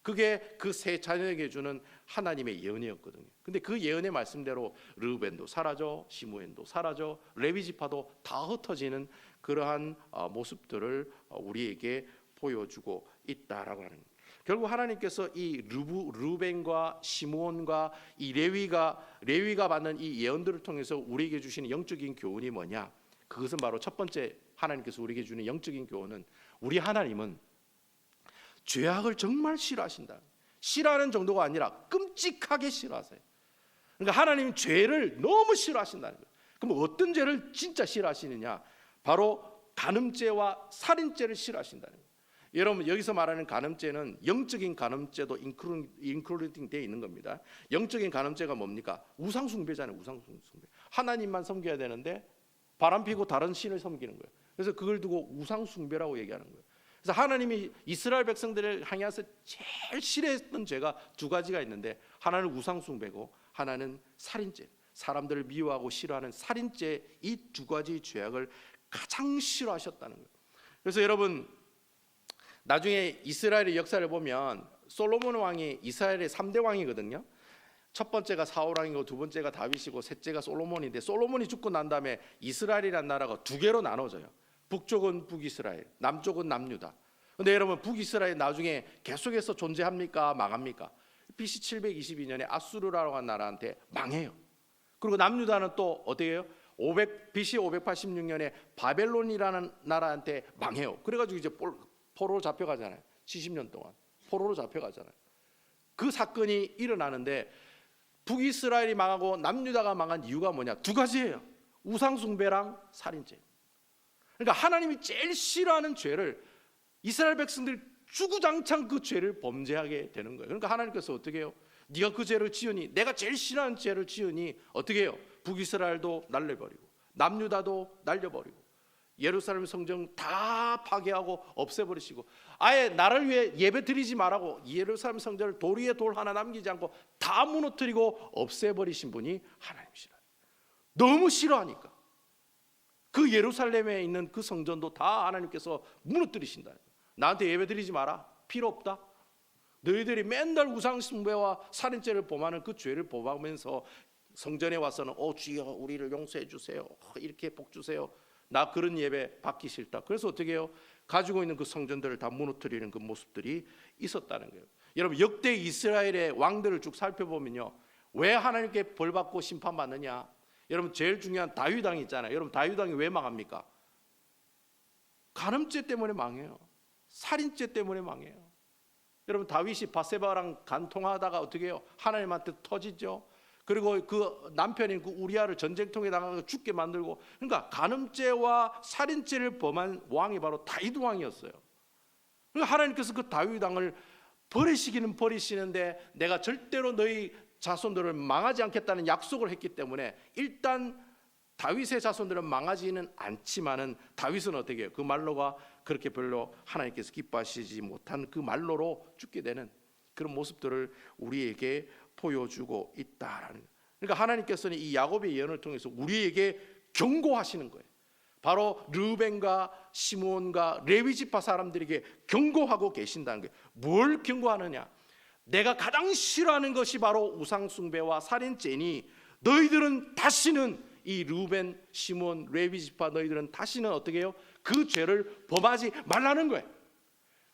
그게 그 세 자녀에게 주는 하나님의 예언이었거든요. 근데 그 예언의 말씀대로 르벤도 사라져, 시므온도 사라져, 레위 지파도 다 흩어지는 그러한 모습들을 우리에게 보여주고 있다라고 하는 거예요. 결국 하나님께서 이 르벤과 시므온과 이 레위가 받는 이 예언들을 통해서 우리에게 주시는 영적인 교훈이 뭐냐? 그것은 바로 첫 번째 하나님께서 우리에게 주는 영적인 교훈은 우리 하나님은 죄악을 정말 싫어하신다. 싫어하는 정도가 아니라 끔찍하게 싫어하세요. 그러니까 하나님은 죄를 너무 싫어하신다는 거예요. 그럼 어떤 죄를 진짜 싫어하시느냐? 바로 간음죄와 살인죄를 싫어하신다는 거예요. 여러분 여기서 말하는 간음죄는 영적인 간음죄도 인클루딩 되어 있는 겁니다. 영적인 간음죄가 뭡니까? 우상숭배잖아요. 우상숭배. 하나님만 섬겨야 되는데 바람피고 다른 신을 섬기는 거예요. 그래서 그걸 두고 우상숭배라고 얘기하는 거예요. 그래서 하나님이 이스라엘 백성들을 향해서 제일 싫어했던 죄가 두 가지가 있는데 하나는 우상숭배고 하나는 살인죄. 사람들을 미워하고 싫어하는 살인죄 이 두 가지 죄악을 가장 싫어하셨다는 거예요. 그래서 여러분 나중에 이스라엘의 역사를 보면 솔로몬 왕이 이스라엘의 3대 왕이거든요. 첫 번째가 사울 왕이고 두 번째가 다윗이고 셋째가 솔로몬인데 솔로몬이 죽고 난 다음에 이스라엘이라는 나라가 두 개로 나눠져요. 북쪽은 북이스라엘, 남쪽은 남유다. 근데 여러분 북이스라엘 나중에 계속해서 존재합니까? 망합니까? BC 722년에 아수르라고 하는 나라한테 망해요. 그리고 남유다는 또 어떻게 해요? BC 586년에 바벨론이라는 나라한테 망해요. 그래가지고 이제 포로로 잡혀가잖아요. 70년 동안 포로로 잡혀가잖아요. 그 사건이 일어나는데 북이스라엘이 망하고 남유다가 망한 이유가 뭐냐? 두 가지예요. 우상숭배랑 살인죄. 그러니까 하나님이 제일 싫어하는 죄를 이스라엘 백성들이 주구장창 그 죄를 범죄하게 되는 거예요. 그러니까 하나님께서 어떻게 해요? 네가 그 죄를 지으니, 내가 제일 싫어하는 죄를 지으니 어떻게 해요? 북이스라엘도 날려버리고 남유다도 날려버리고 예루살렘 성전 다 파괴하고 없애버리시고, 아예 나를 위해 예배 드리지 말라고 예루살렘 성전을 돌 위에 돌 하나 남기지 않고 다 무너뜨리고 없애버리신 분이 하나님이시라. 너무 싫어하니까 그 예루살렘에 있는 그 성전도 다 하나님께서 무너뜨리신다. 나한테 예배 드리지 마라, 필요 없다. 너희들이 맨날 우상 숭배와 살인죄를 범하는 그 죄를 범하면서 성전에 와서는 주여 우리를 용서해 주세요, 이렇게 복 주세요. 나 그런 예배 받기 싫다. 그래서 어떻게 해요? 가지고 있는 그 성전들을 다 무너뜨리는 그 모습들이 있었다는 거예요. 여러분, 역대 이스라엘의 왕들을 쭉 살펴보면요, 왜 하나님께 벌받고 심판받느냐? 여러분, 제일 중요한 다윗 왕이 있잖아요. 여러분, 다윗 왕이 왜 망합니까? 간음죄 때문에 망해요. 살인죄 때문에 망해요. 여러분, 다윗이 바세바랑 간통하다가 어떻게 해요? 하나님한테 터지죠. 그리고 그 남편인 그 우리아를 전쟁통에 당하고 죽게 만들고, 그러니까 간음죄와 살인죄를 범한 왕이 바로 다윗 왕이었어요. 그러니까 하나님께서 그 다윗 왕을 버리시기는 버리시는데 내가 절대로 너희 자손들을 망하지 않겠다는 약속을 했기 때문에 일단 다윗의 자손들은 망하지는 않지만은 다윗은 어떻게 해요? 그 말로가 그렇게 별로 하나님께서 기뻐하시지 못한 그 말로로 죽게 되는 그런 모습들을 우리에게 보여주고 있다라는 거예요. 그러니까 하나님께서는 이 야곱의 예언을 통해서 우리에게 경고하시는 거예요. 바로 르우벤과 시므온과 레위 지파 사람들에게 경고하고 계신다는 거예요. 뭘 경고하느냐? 내가 가장 싫어하는 것이 바로 우상 숭배와 살인죄니 너희들은 다시는, 이 르우벤, 시므온, 레위 지파 너희들은 다시는 어떻게 해요? 그 죄를 범하지 말라는 거예요.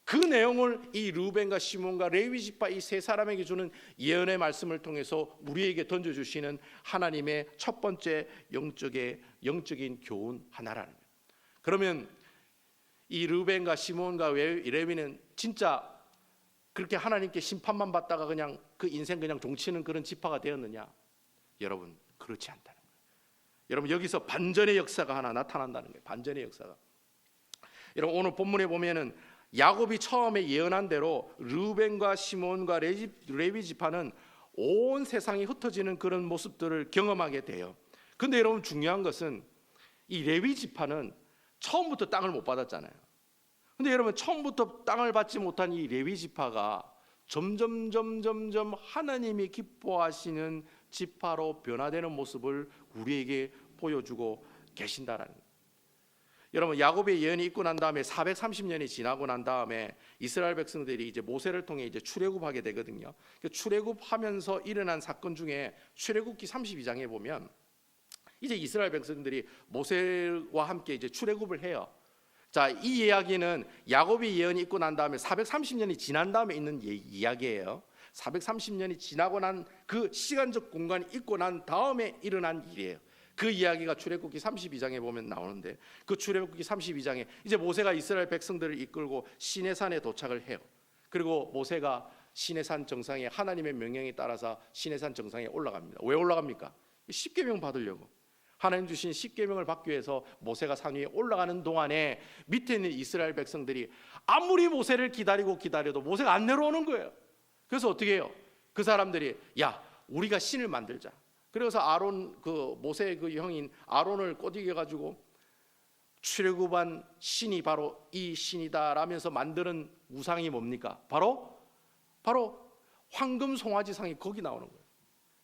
그 내용을 이 르우벤과 시몬과 레위 지파 이 세 사람에게 주는 예언의 말씀을 통해서 우리에게 던져주시는 하나님의 첫 번째 영적인 교훈 하나라는 거예요. 그러면 이 르우벤과 시몬과 레위는 진짜 그렇게 하나님께 심판만 받다가 그냥 그 인생 그냥 종치는 그런 지파가 되었느냐? 여러분, 그렇지 않다는 거예요. 여러분, 여기서 반전의 역사가 하나 나타난다는 거예요. 반전의 역사가. 여러분, 오늘 본문에 보면은 야곱이 처음에 예언한 대로 르우벤과 시몬과 레위 지파는 온 세상이 흩어지는 그런 모습들을 경험하게 돼요. 근데 여러분, 중요한 것은 이 레위 지파는 처음부터 땅을 못 받았잖아요. 근데 여러분, 처음부터 땅을 받지 못한 이 레위 지파가 점점 하나님이 기뻐하시는 지파로 변화되는 모습을 우리에게 보여주고 계신다라는 거예요. 여러분, 야곱의 예언이 있고 난 다음에 430년이 지나고 난 다음에 이스라엘 백성들이 이제 모세를 통해 이제 출애굽하게 되거든요. 출애굽하면서 일어난 사건 중에 출애굽기 32장에 보면 이제 이스라엘 백성들이 모세와 함께 이제 출애굽을 해요. 자, 이 이야기는 야곱의 예언이 있고 난 다음에 430년이 지난 다음에 있는 이야기예요. 430년이 지나고 난 그 시간적 공간이 있고 난 다음에 일어난 일이에요. 그 이야기가 출애굽기 32장에 보면 나오는데, 그 출애굽기 32장에 이제 모세가 이스라엘 백성들을 이끌고 시내산에 도착을 해요. 그리고 모세가 시내산 정상에 하나님의 명령에 따라서 시내산 정상에 올라갑니다. 왜 올라갑니까? 십계명 받으려고. 하나님 주신 십계명을 받기 위해서 모세가 산 위에 올라가는 동안에 밑에 있는 이스라엘 백성들이 아무리 모세를 기다려도 모세가 안 내려오는 거예요. 그래서 어떻게 해요? 그 사람들이, 야, 우리가 신을 만들자. 그래서 아론, 그 모세의 그 형인 아론을 꼬드겨 가지고 출애굽한 신이 바로 이 신이다라면서 만드는 우상이 뭡니까? 바로 황금 송아지상이 거기 나오는 거예요.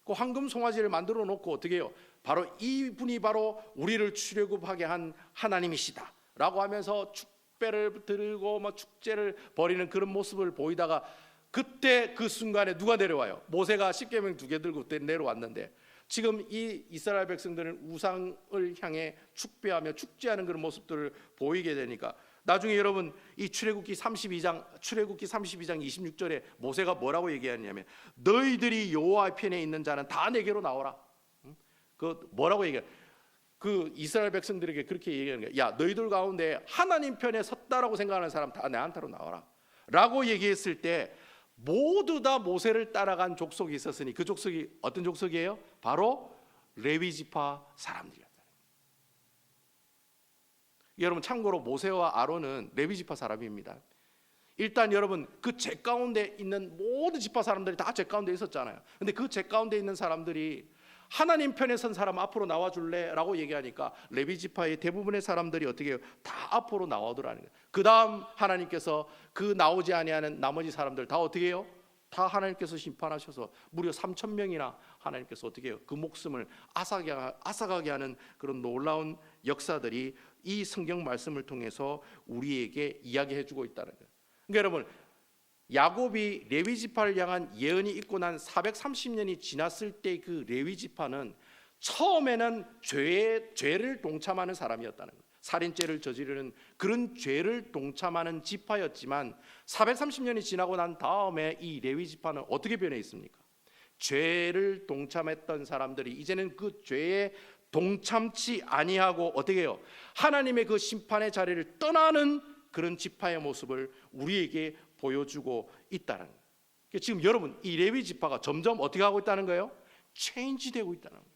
그 황금 송아지를 만들어 놓고 어떻게 해요? 바로 이분이 바로 우리를 출애굽하게 한 하나님이시다라고 하면서 축배를 들고 뭐 축제를 벌이는 그런 모습을 보이다가, 그때 그 순간에 누가 내려와요? 모세가 십계명 2개 들고 그때 내려왔는데, 지금 이 이스라엘 백성들은 우상을 향해 축배하며 축제하는 그런 모습들을 보이게 되니까, 나중에 여러분 이 출애굽기 32장 26절에 모세가 뭐라고 얘기하냐면, 너희들이 여호와 편에 있는 자는 다 내게로 나오라. 그 뭐라고 얘기해? 그 이스라엘 백성들에게 그렇게 얘기하는 거야. 야, 너희들 가운데 하나님 편에 섰다라고 생각하는 사람 다 내한테로 나와라 라고 얘기했을 때, 모두 다 모세를 따라간 족속이 있었으니 그 족속이 어떤 족속이에요? 바로 레위 지파 사람들이었다. 여러분 참고로 모세와 아론은 레위 지파 사람입니다. 일단 여러분 그 제 가운데 있는 모든 지파 사람들이 다 제 가운데 있었잖아요. 근데 그 제 가운데 있는 사람들이 하나님 편에 선 사람 앞으로 나와줄래? 라고 얘기하니까 레위 지파의 대부분의 사람들이 어떻게 해요? 다 앞으로 나오더라는 거예요. 그 다음 하나님께서 그 나오지 아니하는 나머지 사람들 다 어떻게 해요? 다 하나님께서 심판하셔서 무려 3,000명이나 하나님께서 어떻게 해요? 그 목숨을 앗아가게 하는 그런 놀라운 역사들이 이 성경 말씀을 통해서 우리에게 이야기해주고 있다는 거예요. 그러니까 여러분 야곱이 레위 지파를 향한 예언이 있고 난 430년이 지났을 때 그 레위 지파는 처음에는 죄를 동참하는 사람이었다는 거예요. 살인죄를 저지르는 그런 죄를 동참하는 지파였지만 430년이 지나고 난 다음에 이 레위 지파는 어떻게 변해 있습니까? 죄를 동참했던 사람들이 이제는 그 죄에 동참치 아니하고 어떻게 해요? 하나님의 그 심판의 자리를 떠나는 그런 지파의 모습을 우리에게 보여주고 있다는 거예요. 지금 여러분 이 레위 지파가 점점 어떻게 하고 있다는 거예요? 체인지되고 있다는 거예요.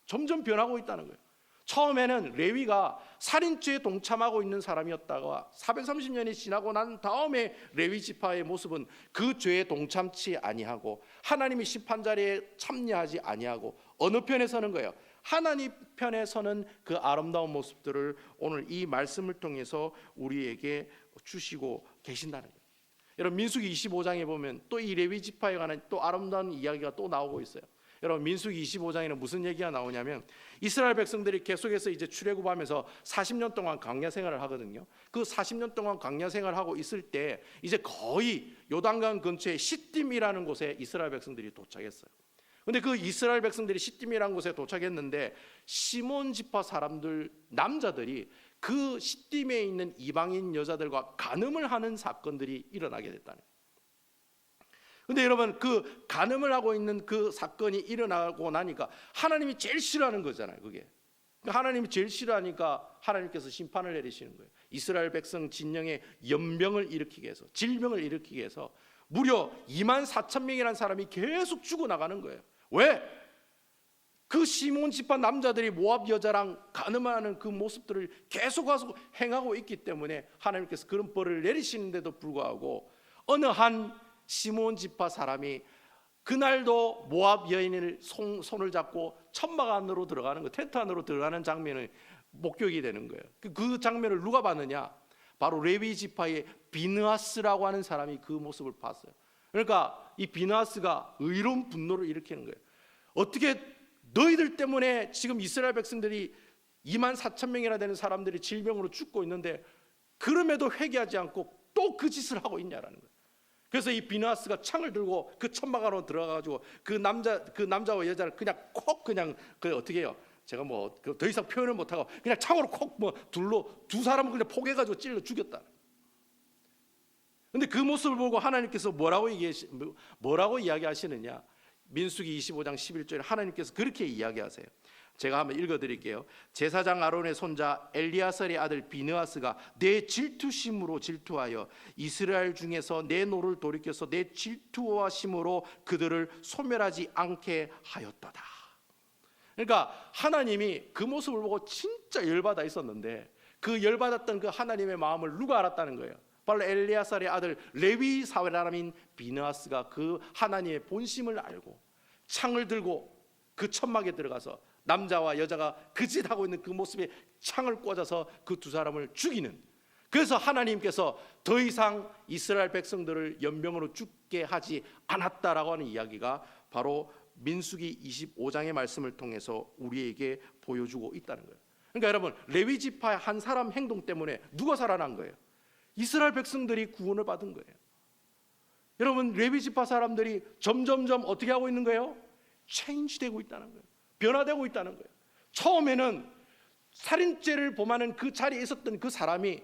점점 변하고 있다는 거예요. 처음에는 레위가 살인죄에 동참하고 있는 사람이었다가 430년이 지나고 난 다음에 레위 지파의 모습은 그 죄에 동참치 아니하고 하나님의 심판 자리에 참여하지 아니하고 어느 편에 서는 거예요? 하나님 편에 서는 그 아름다운 모습들을 오늘 이 말씀을 통해서 우리에게 주시고 계신다는 거예요. 여러분 민수기 25장에 보면 또 이 레위 지파에 관한 또 아름다운 이야기가 또 나오고 있어요. 여러분 민수기 25장에는 무슨 얘기가 나오냐면 이스라엘 백성들이 계속해서 이제 출애굽하면서 40년 동안 광야 생활을 하거든요. 그 40년 동안 광야 생활을 하고 있을 때 이제 거의 요단강 근처에 시딤이라는 곳에 이스라엘 백성들이 도착했어요. 근데 그 이스라엘 백성들이 시딤이라는 곳에 도착했는데 시몬 지파 사람들 남자들이 그 시딤에 있는 이방인 여자들과 간음을 하는 사건들이 일어나게 됐다는 거예요. 근데 여러분 그 간음을 하고 있는 그 사건이 일어나고 나니까 하나님이 제일 싫어하는 거잖아요. 그게 하나님이 제일 싫어하니까 하나님께서 심판을 내리시는 거예요. 이스라엘 백성 진영에 연병을 일으키게 해서 질병을 일으키게 해서 무려 24,000명이라는 사람이 계속 죽어나가는 거예요. 왜? 그 시몬 지파 남자들이 모압 여자랑 간음하는 그 모습들을 계속 행하고 있기 때문에 하나님께서 그런 벌을 내리시는데도 불구하고 어느 한 시몬 지파 사람이 그날도 모압 여인을 손을 잡고 천막 안으로 들어가는 거, 텐트 안으로 들어가는 장면을 목격이 되는 거예요. 그 장면을 누가 봤느냐? 바로 레위 지파의 비느하스라고 하는 사람이 그 모습을 봤어요. 그러니까 이 비느하스가 의로운 분노를 일으키는 거예요. 어떻게 너희들 때문에 지금 이스라엘 백성들이 24,000명이나 되는 사람들이 질병으로 죽고 있는데 그럼에도 회개하지 않고 또 그 짓을 하고 있냐라는 거예요. 그래서 이 비느하스가 창을 들고 그 천막 안으로 들어가가지고 그 남자와 여자를 그냥 콕 그냥 그 어떻게 해요? 제가 뭐 더 이상 표현을 못하고 그냥 창으로 콕 뭐 둘로 두 사람을 그냥 포개가지고 찔러 죽였다. 근데 그 모습을 보고 하나님께서 뭐라고 이야기하시느냐? 민수기 25장 11절에 하나님께서 그렇게 이야기하세요. 제가 한번 읽어드릴게요. 제사장 아론의 손자 엘리아살의 아들 비느하스가 내 질투심으로 질투하여 이스라엘 중에서 내 노를 돌이켜서 내 질투와 심으로 그들을 소멸하지 않게 하였도다. 그러니까 하나님이 그 모습을 보고 진짜 열받아 있었는데 그 열받았던 그 하나님의 마음을 누가 알았다는 거예요? 바로 엘리아살의 아들 레위 사람인 비느하스가 그 하나님의 본심을 알고 창을 들고 그 천막에 들어가서 남자와 여자가 그 짓 하고 있는 그 모습에 창을 꽂아서 그 두 사람을 죽이는, 그래서 하나님께서 더 이상 이스라엘 백성들을 연병으로 죽게 하지 않았다라고 하는 이야기가 바로 민수기 25장의 말씀을 통해서 우리에게 보여주고 있다는 거예요. 그러니까 여러분 레위 지파의 한 사람 행동 때문에 누가 살아난 거예요? 이스라엘 백성들이 구원을 받은 거예요. 여러분 레위 지파 사람들이 점점점 어떻게 하고 있는 거예요? 체인지되고 있다는 거예요. 변화되고 있다는 거예요. 처음에는 살인죄를 범하는 그 자리에 있었던 그 사람이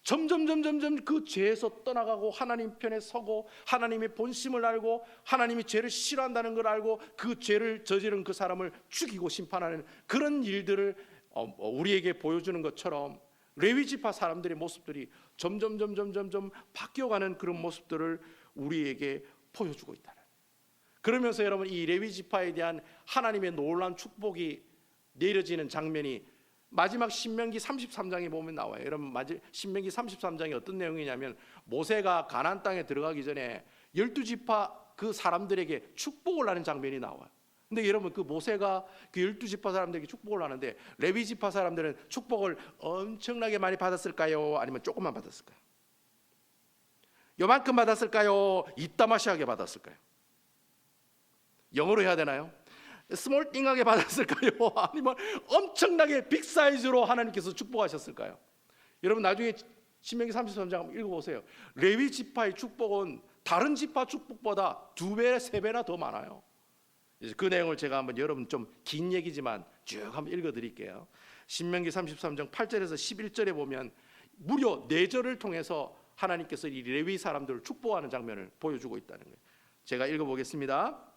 점점 그 죄에서 떠나가고 하나님 편에 서고 하나님의 본심을 알고 하나님이 죄를 싫어한다는 걸 알고 그 죄를 저지른 그 사람을 죽이고 심판하는 그런 일들을 우리에게 보여주는 것처럼 레위 지파 사람들의 모습들이 점점 바뀌어가는 그런 모습들을 우리에게 보여주고 있다. 그러면서 여러분 이 레위 지파에 대한 하나님의 놀라운 축복이 내려지는 장면이 마지막 신명기 33장에 보면 나와요. 여러분, 신명기 33장이 어떤 내용이냐면 모세가 가나안 땅에 들어가기 전에 12지파 그 사람들에게 축복을 하는 장면이 나와요. 근데 여러분, 그 모세가 그 12지파 사람들에게 축복을 하는데 레위 지파 사람들은 축복을 엄청나게 많이 받았을까요? 아니면 조금만 받았을까요? 요만큼 받았을까요? 이따마시하게 받았을까요? 영어로 해야 되나요? 스몰띵하게 받았을까요? 아니면 엄청나게 빅사이즈로 하나님께서 축복하셨을까요? 여러분, 나중에 신명기 33장 한번 읽어보세요. 레위 지파의 축복은 다른 지파 축복보다 2배, 3배나 더 많아요. 그 내용을 제가 한번 여러분 좀 긴 얘기지만 쭉 한번 읽어드릴게요. 신명기 33장 8절에서 11절에 보면 무려 4절을 통해서 하나님께서 이 레위 사람들을 축복하는 장면을 보여주고 있다는 거예요. 제가 읽어보겠습니다.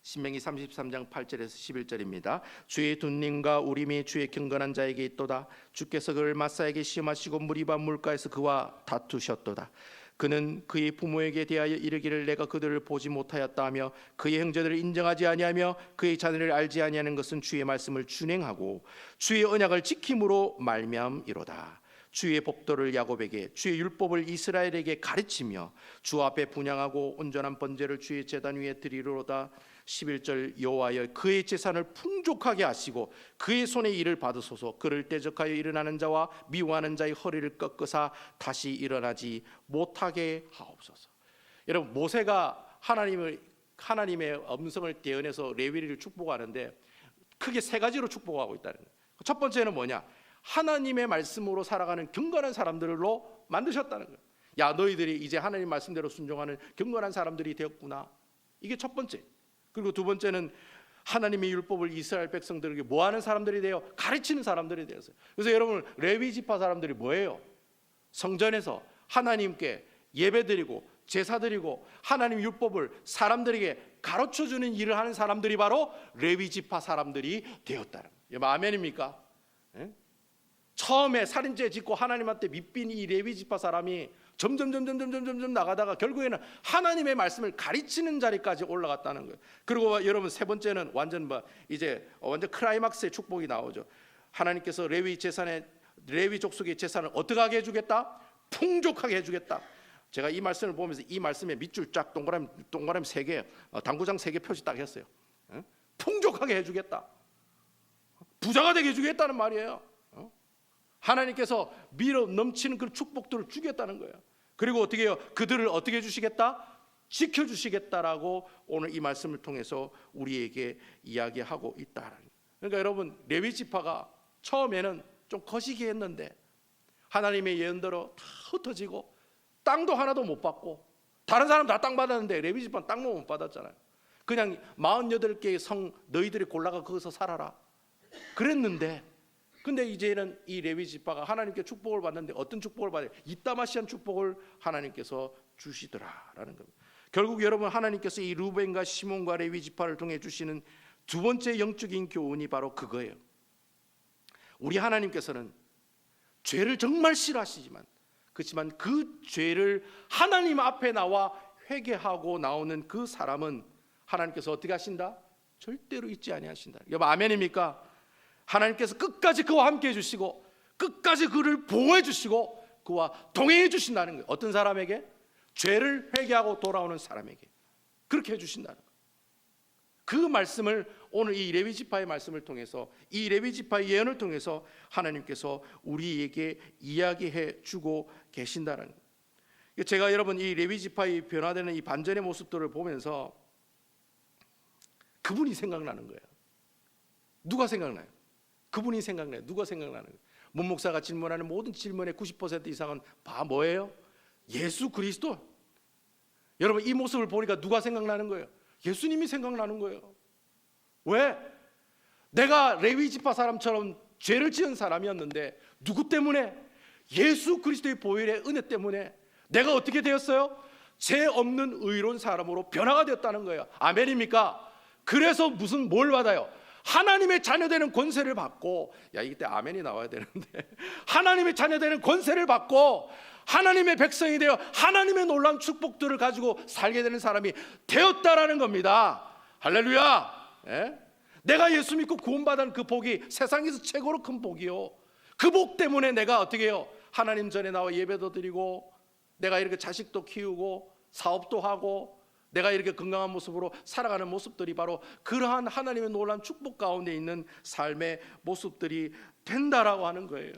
신명기 33장 8절에서 11절입니다. 주의 둔님과 우림이 주의 경건한 자에게 있도다. 주께서 그를 마사에게 시험하시고 무리바 물가에서 그와 다투셨도다. 그는 그의 부모에게 대하여 이르기를 내가 그들을 보지 못하였다 하며 그의 형제들을 인정하지 아니하며 그의 자녀를 알지 아니하는 것은 주의 말씀을 준행하고 주의 언약을 지킴으로 말미암이로다. 주의 법도를 야곱에게 주의 율법을 이스라엘에게 가르치며 주 앞에 분향하고 온전한 번제를 주의 제단 위에 드리로다. 11절 여호와여 그의 재산을 풍족하게 하시고 그의 손의 일을 받으소서. 그를 대적하여 일어나는 자와 미워하는 자의 허리를 꺾으사 다시 일어나지 못하게 하옵소서. 여러분, 모세가 하나님의 음성을 대언해서 레위를 축복하는데 크게 3가지로 축복하고 있다는 거예요. 첫 번째는 뭐냐? 하나님의 말씀으로 살아가는 경건한 사람들로 만드셨다는 거예요. 야, 너희들이 이제 하나님 말씀대로 순종하는 경건한 사람들이 되었구나. 이게 첫 번째. 그리고 두 번째는 하나님의 율법을 이스라엘 백성들에게 뭐하는 사람들이 되어 가르치는 사람들이 되었어요. 그래서 여러분, 레위 지파 사람들이 뭐예요? 성전에서 하나님께 예배드리고 제사드리고 하나님 율법을 사람들에게 가르쳐주는 일을 하는 사람들이 바로 레위 지파 사람들이 되었다는 거예요. 아멘입니까? 예? 처음에 살인죄 짓고 하나님한테 밑빈 이 레위 지파 사람이 점점 나가다가 결국에는 하나님의 말씀을 가르치는 자리까지 올라갔다는 거예요. 그리고 여러분, 3번째는 완전 클라이막스의 축복이 나오죠. 하나님께서 레위 족속의 재산을 어떻게 하게 해주겠다? 풍족하게 해주겠다. 제가 이 말씀을 보면서 이 말씀에 밑줄 쫙 동그라미 3개, 당구장 3개 표시 딱 했어요. 풍족하게 해주겠다. 부자가 되게 해주겠다는 말이에요. 하나님께서 밀어 넘치는 그 축복들을 주겠다는 거예요. 그리고 어떻게 해요? 그들을 어떻게 해주시겠다? 지켜주시겠다라고 오늘 이 말씀을 통해서 우리에게 이야기하고 있다. 그러니까 여러분, 레위 지파가 처음에는 좀 거시기 했는데 하나님의 예언대로 다 흩어지고 땅도 하나도 못 받고, 다른 사람 다 땅 받았는데 레위 지파는 땅도 못 받았잖아요. 그냥 48개의 성 너희들이 골라가 거기서 살아라 그랬는데, 근데 이제는 이 레위 지파가 하나님께 축복을 받는데 어떤 축복을 받아요? 이따마시한 축복을 하나님께서 주시더라라는 겁니다. 결국 여러분, 하나님께서 이 루벤과 시몬과 레위 지파를 통해 주시는 두 번째 영적인 교훈이 바로 그거예요. 우리 하나님께서는 죄를 정말 싫어하시지만, 그렇지만 그 죄를 하나님 앞에 나와 회개하고 나오는 그 사람은 하나님께서 어떻게 하신다? 절대로 잊지 아니하신다. 여러분, 아멘입니까? 하나님께서 끝까지 그와 함께 해주시고 끝까지 그를 보호해 주시고 그와 동행해 주신다는 거예요. 어떤 사람에게? 죄를 회개하고 돌아오는 사람에게 그렇게 해주신다는 거예요. 그 말씀을 오늘 이 레위 지파의 말씀을 통해서, 이 레위 지파의 예언을 통해서 하나님께서 우리에게 이야기해 주고 계신다는 거예요. 제가 여러분, 이 레위 지파의 변화되는 이 반전의 모습들을 보면서 그분이 생각나는 거예요. 누가 생각나요? 그분이 생각나요. 누가 생각나는 거예요? 문 목사가 질문하는 모든 질문의 90% 이상은 다 뭐예요? 예수 그리스도. 여러분, 이 모습을 보니까 누가 생각나는 거예요? 예수님이 생각나는 거예요. 왜? 내가 레위 지파 사람처럼 죄를 지은 사람이었는데 누구 때문에? 예수 그리스도의 보혈의 은혜 때문에 내가 어떻게 되었어요? 죄 없는 의로운 사람으로 변화가 되었다는 거예요. 아멘입니까? 그래서 뭘 받아요? 하나님의 자녀되는 권세를 받고, 이때 아멘이 나와야 되는데 하나님의 자녀되는 권세를 받고 하나님의 백성이 되어 하나님의 놀라운 축복들을 가지고 살게 되는 사람이 되었다라는 겁니다. 할렐루야. 예? 내가 예수 믿고 구원받은 그 복이 세상에서 최고로 큰 복이요. 그 복 때문에 내가 어떻게 해요? 하나님 전에 나와 예배도 드리고, 내가 이렇게 자식도 키우고 사업도 하고, 내가 이렇게 건강한 모습으로 살아가는 모습들이 바로 그러한 하나님의 놀라운 축복 가운데 있는 삶의 모습들이 된다라고 하는 거예요.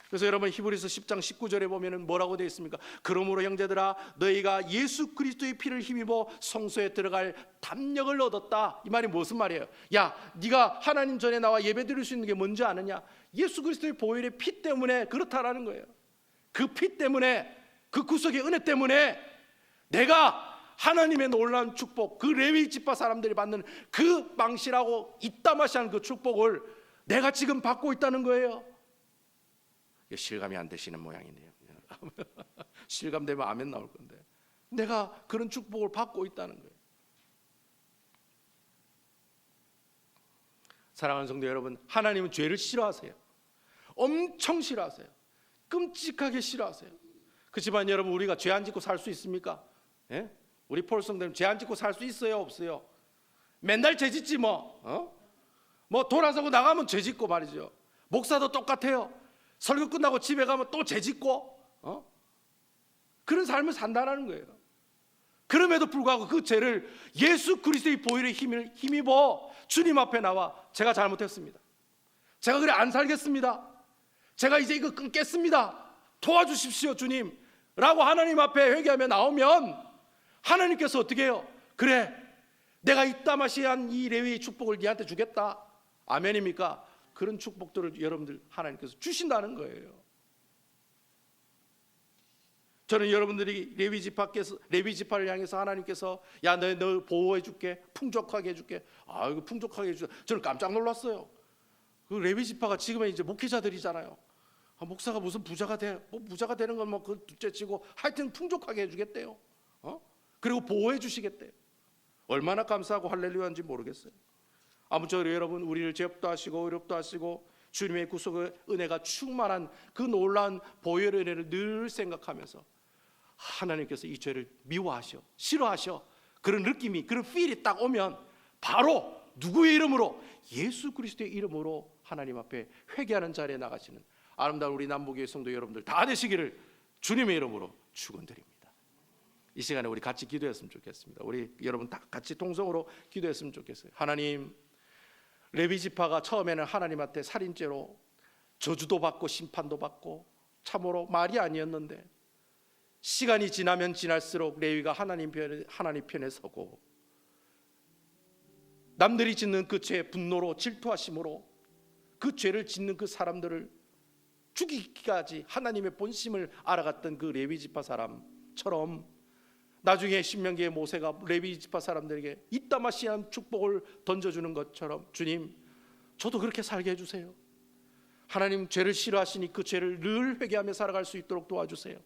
그래서 여러분 히브리서 10장 19절에 보면은 뭐라고 되어 있습니까? 그러므로 형제들아 너희가 예수 그리스도의 피를 힘입어 성소에 들어갈 담력을 얻었다. 이 말이 무슨 말이에요? 야, 네가 하나님 전에 나와 예배드릴 수 있는 게 뭔지 아느냐? 예수 그리스도의 보혈의 피 때문에 그렇다라는 거예요. 그 피 때문에, 그 구속의 은혜 때문에 내가 하나님의 놀라운 축복, 그 레위 지파 사람들이 받는 그 망실하고 이따마시한 그 축복을 내가 지금 받고 있다는 거예요. 실감이 안 되시는 모양이네요. 실감되면 아멘 나올 건데, 내가 그런 축복을 받고 있다는 거예요. 사랑하는 성도 여러분, 하나님은 죄를 싫어하세요. 엄청 싫어하세요. 끔찍하게 싫어하세요. 그렇지만 여러분, 우리가 죄 안 짓고 살 수 있습니까? 예? 우리 폴성대는 죄 안 짓고 살 수 있어요, 없어요? 맨날 죄 짓지 뭐 돌아서고 나가면 죄 짓고 말이죠. 목사도 똑같아요. 설교 끝나고 집에 가면 또 죄 짓고 그런 삶을 산다는 거예요. 그럼에도 불구하고 그 죄를 예수 그리스도의 보혈의 힘을 힘입어 주님 앞에 나와 제가 잘못했습니다. 제가 그래 안 살겠습니다. 제가 이제 이거 끊겠습니다. 도와주십시오 주님 라고 하나님 앞에 회개하며 나오면 하나님께서 어떻게 해요? 그래, 내가 이따마시한 이 레위의 축복을 네한테 주겠다. 아멘입니까? 그런 축복들을 여러분들 하나님께서 주신다는 거예요. 저는 여러분들이 레위 지파를 향해서 하나님께서 야, 너 보호해 줄게, 풍족하게 해줄게. 아, 이거 풍족하게 해주자. 저는 깜짝 놀랐어요. 그 레위 지파가 지금은 이제 목회자들이잖아요. 목사가 무슨 부자가 부자가 되는 건 뭐 그 둘째치고 하여튼 풍족하게 해주겠대요. 그리고 보호해 주시겠대요. 얼마나 감사하고 할렐루야인지 모르겠어요. 아무쪼록 여러분, 우리를 죄업도 하시고 의롭도 하시고 주님의 구속의 은혜가 충만한 그 놀라운 보혈의 은혜를 늘 생각하면서 하나님께서 이 죄를 미워하셔, 싫어하셔, 그런 느낌이, 그런 필이 딱 오면 바로 누구의 이름으로? 예수 그리스도의 이름으로 하나님 앞에 회개하는 자리에 나가시는 아름다운 우리 남북의 성도 여러분들 다 되시기를 주님의 이름으로 축원드립니다. 이 시간에 우리 같이 기도했으면 좋겠습니다. 우리 여러분 다 같이 통성으로 기도했으면 좋겠어요. 하나님, 레위 지파가 처음에는 하나님한테 살인죄로 저주도 받고 심판도 받고 참으로 말이 아니었는데, 시간이 지나면 지날수록 레위가 하나님 편에 서고 남들이 짓는 그 죄 분노로 질투하심으로 그 죄를 짓는 그 사람들을 죽이기까지 하나님의 본심을 알아갔던 그 레위 지파 사람처럼 나중에 신명기의 모세가 레위 지파 사람들에게 이따마시한 축복을 던져주는 것처럼 주님, 저도 그렇게 살게 해주세요. 하나님, 죄를 싫어하시니 그 죄를 늘 회개하며 살아갈 수 있도록 도와주세요.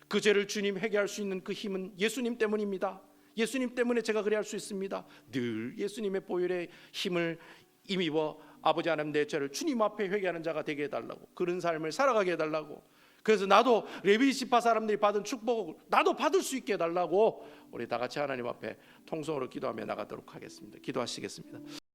그 죄를 주님 회개할 수 있는 그 힘은 예수님 때문입니다. 예수님 때문에 제가 그래 할 수 있습니다. 늘 예수님의 보혈의 힘을 힘입어 아버지 하나님, 내 죄를 주님 앞에 회개하는 자가 되게 해달라고, 그런 삶을 살아가게 해달라고, 그래서 나도 레위 지파 사람들이 받은 축복을 나도 받을 수 있게 해달라고 우리 다 같이 하나님 앞에 통성으로 기도하며 나가도록 하겠습니다. 기도하시겠습니다.